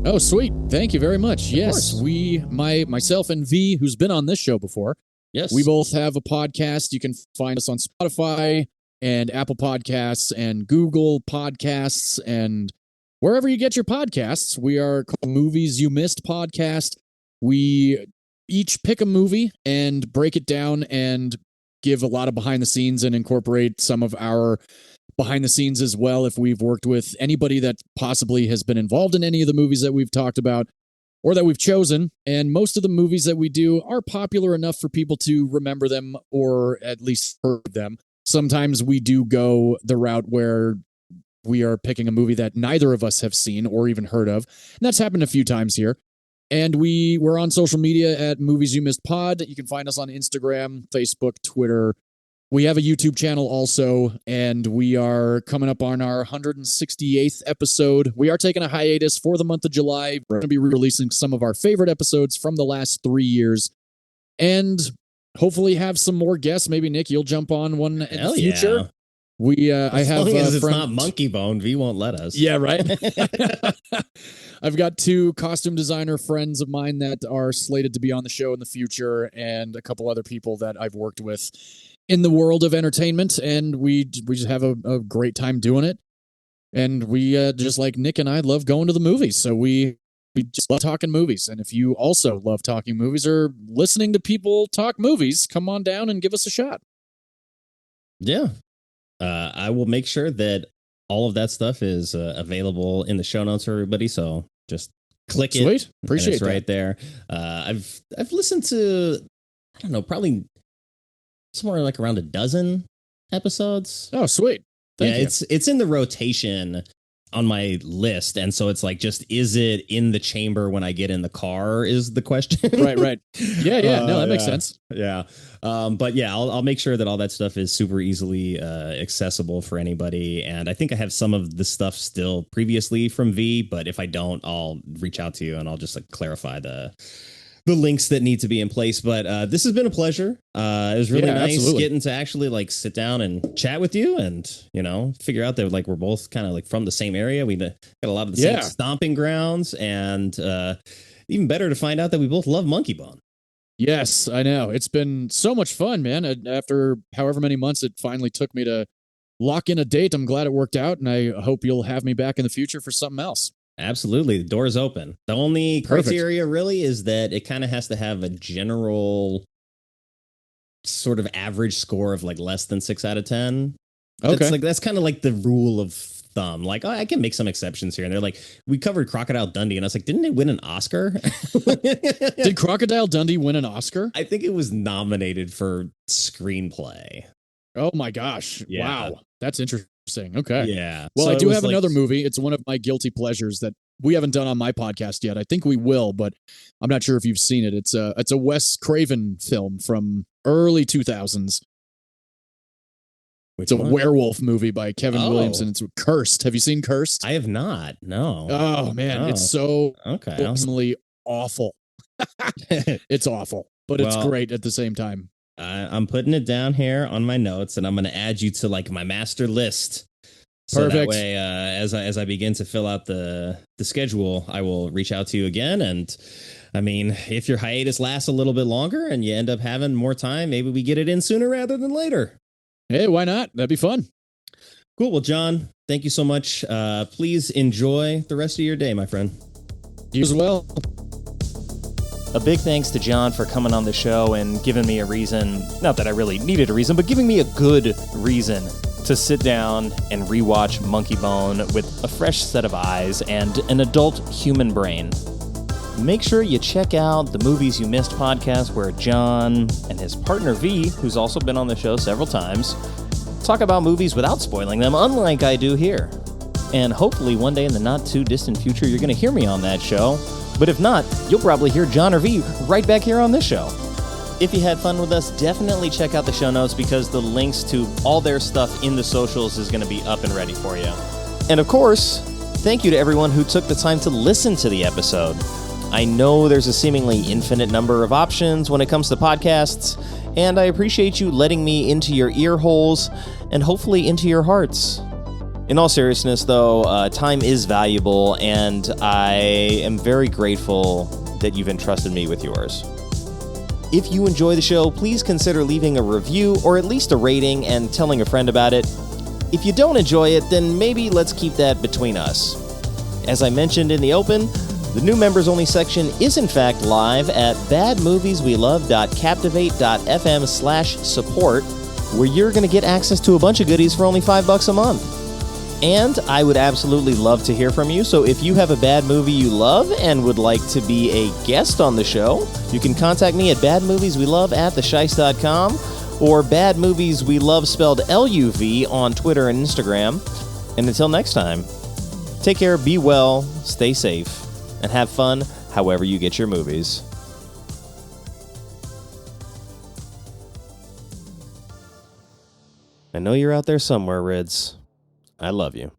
Oh, sweet. Thank you very much. Of yes, course. myself and V, who's been on this show before. Yes. We both have a podcast. You can find us on Spotify and Apple Podcasts and Google Podcasts and wherever you get your podcasts. We are called Movies You Missed Podcast. We each pick a movie and break it down and give a lot of behind the scenes and incorporate some of our behind the scenes as well if we've worked with anybody that possibly has been involved in any of the movies that we've talked about or that we've chosen. And most of the movies that we do are popular enough for people to remember them or at least heard them. Sometimes we do go the route where we are picking a movie that neither of us have seen or even heard of. And that's happened a few times here. And we're on social media at Movies You Missed Pod. You can find us on Instagram, Facebook, Twitter. We have a YouTube channel also, and we are coming up on our 168th episode. We are taking a hiatus for the month of July. We're going to be re-releasing some of our favorite episodes from the last 3 years, and hopefully have some more guests. Maybe, Nick, you'll jump on one in the future. Yeah. I have long as it's friend... not Monkeybone, V won't let us. Yeah, right? I've got 2 costume designer friends of mine that are slated to be on the show in the future, and a couple other people that I've worked with in the world of entertainment, and we just have a great time doing it. And we just like Nick and I love going to the movies, so we just love talking movies. And if you also love talking movies or listening to people talk movies, come on down and give us a shot. Yeah. I will make sure that all of that stuff is available in the show notes for everybody. So just click it. Sweet. Appreciate it's that. right there. I've listened to, I don't know, probably somewhere like around a dozen episodes. Oh, sweet. Thank you. It's in the rotation on my list, and so it's like, just is it in the chamber when I get in the car is the question. right. Yeah. No, that makes sense. Yeah. But yeah, I'll make sure that all that stuff is super easily accessible for anybody. And I think I have some of the stuff still previously from V, but if I don't, I'll reach out to you and I'll just like clarify the links that need to be in place. But this has been a pleasure. It was really nice getting to actually like sit down and chat with you and, figure out that like we're both kind of like from the same area. We got a lot of the same stomping grounds, and even better to find out that we both love Monkeybone. Yes, I know. It's been so much fun, man. After however many months it finally took me to lock in a date, I'm glad it worked out, and I hope you'll have me back in the future for something else. Absolutely. The door is open. The only criteria really is that it kind of has to have a general sort of average score of like less than 6 out of 10. Okay. That's kind of like the rule of thumb. Like, I can make some exceptions here. And they're like, we covered Crocodile Dundee, and I was like, didn't it win an Oscar? Did Crocodile Dundee win an Oscar? I think it was nominated for screenplay. Oh my gosh. Yeah. Wow. That's interesting. Okay. Yeah. Well, So I it do was have like- another movie. It's one of my guilty pleasures that we haven't done on my podcast yet. I think we will, but I'm not sure if you've seen it. It's a Wes Craven film from early 2000s. It's a werewolf movie by Kevin Williamson. It's Cursed. Have you seen Cursed? I have not. No. Oh man, it's so awesomely awful. It's awful, but it's Well, great at the same time. I'm putting it down here on my notes, and I'm going to add you to like my master list. So Perfect. that way, as I begin to fill out the schedule, I will reach out to you again. And I mean, if your hiatus lasts a little bit longer and you end up having more time, maybe we get it in sooner rather than later. Hey, why not? That'd be fun. Cool. Well, John, thank you so much. Please enjoy the rest of your day, my friend. You as well. A big thanks to John for coming on the show and giving me a reason, not that I really needed a reason, but giving me a good reason to sit down and rewatch Monkeybone with a fresh set of eyes and an adult human brain. Make sure you check out the Movies You Missed podcast where John and his partner V, who's also been on the show several times, talk about movies without spoiling them, unlike I do here. And hopefully one day in the not too distant future, you're going to hear me on that show. But if not, you'll probably hear John or V right back here on this show. If you had fun with us, definitely check out the show notes because the links to all their stuff in the socials is going to be up and ready for you. And of course, thank you to everyone who took the time to listen to the episode. I know there's a seemingly infinite number of options when it comes to podcasts, and I appreciate you letting me into your ear holes and hopefully into your hearts. In all seriousness, though, time is valuable, and I am very grateful that you've entrusted me with yours. If you enjoy the show, please consider leaving a review or at least a rating and telling a friend about it. If you don't enjoy it, then maybe let's keep that between us. As I mentioned in the open, the new members only section is in fact live at badmovieswelove.captivate.fm/support, where you're going to get access to a bunch of goodies for only $5 a month. And I would absolutely love to hear from you, so if you have a bad movie you love and would like to be a guest on the show, you can contact me at badmovieswelove@theshice.com or badmovieswelove spelled LUV on Twitter and Instagram. And until next time, take care, be well, stay safe, and have fun however you get your movies. I know you're out there somewhere, Rids. I love you.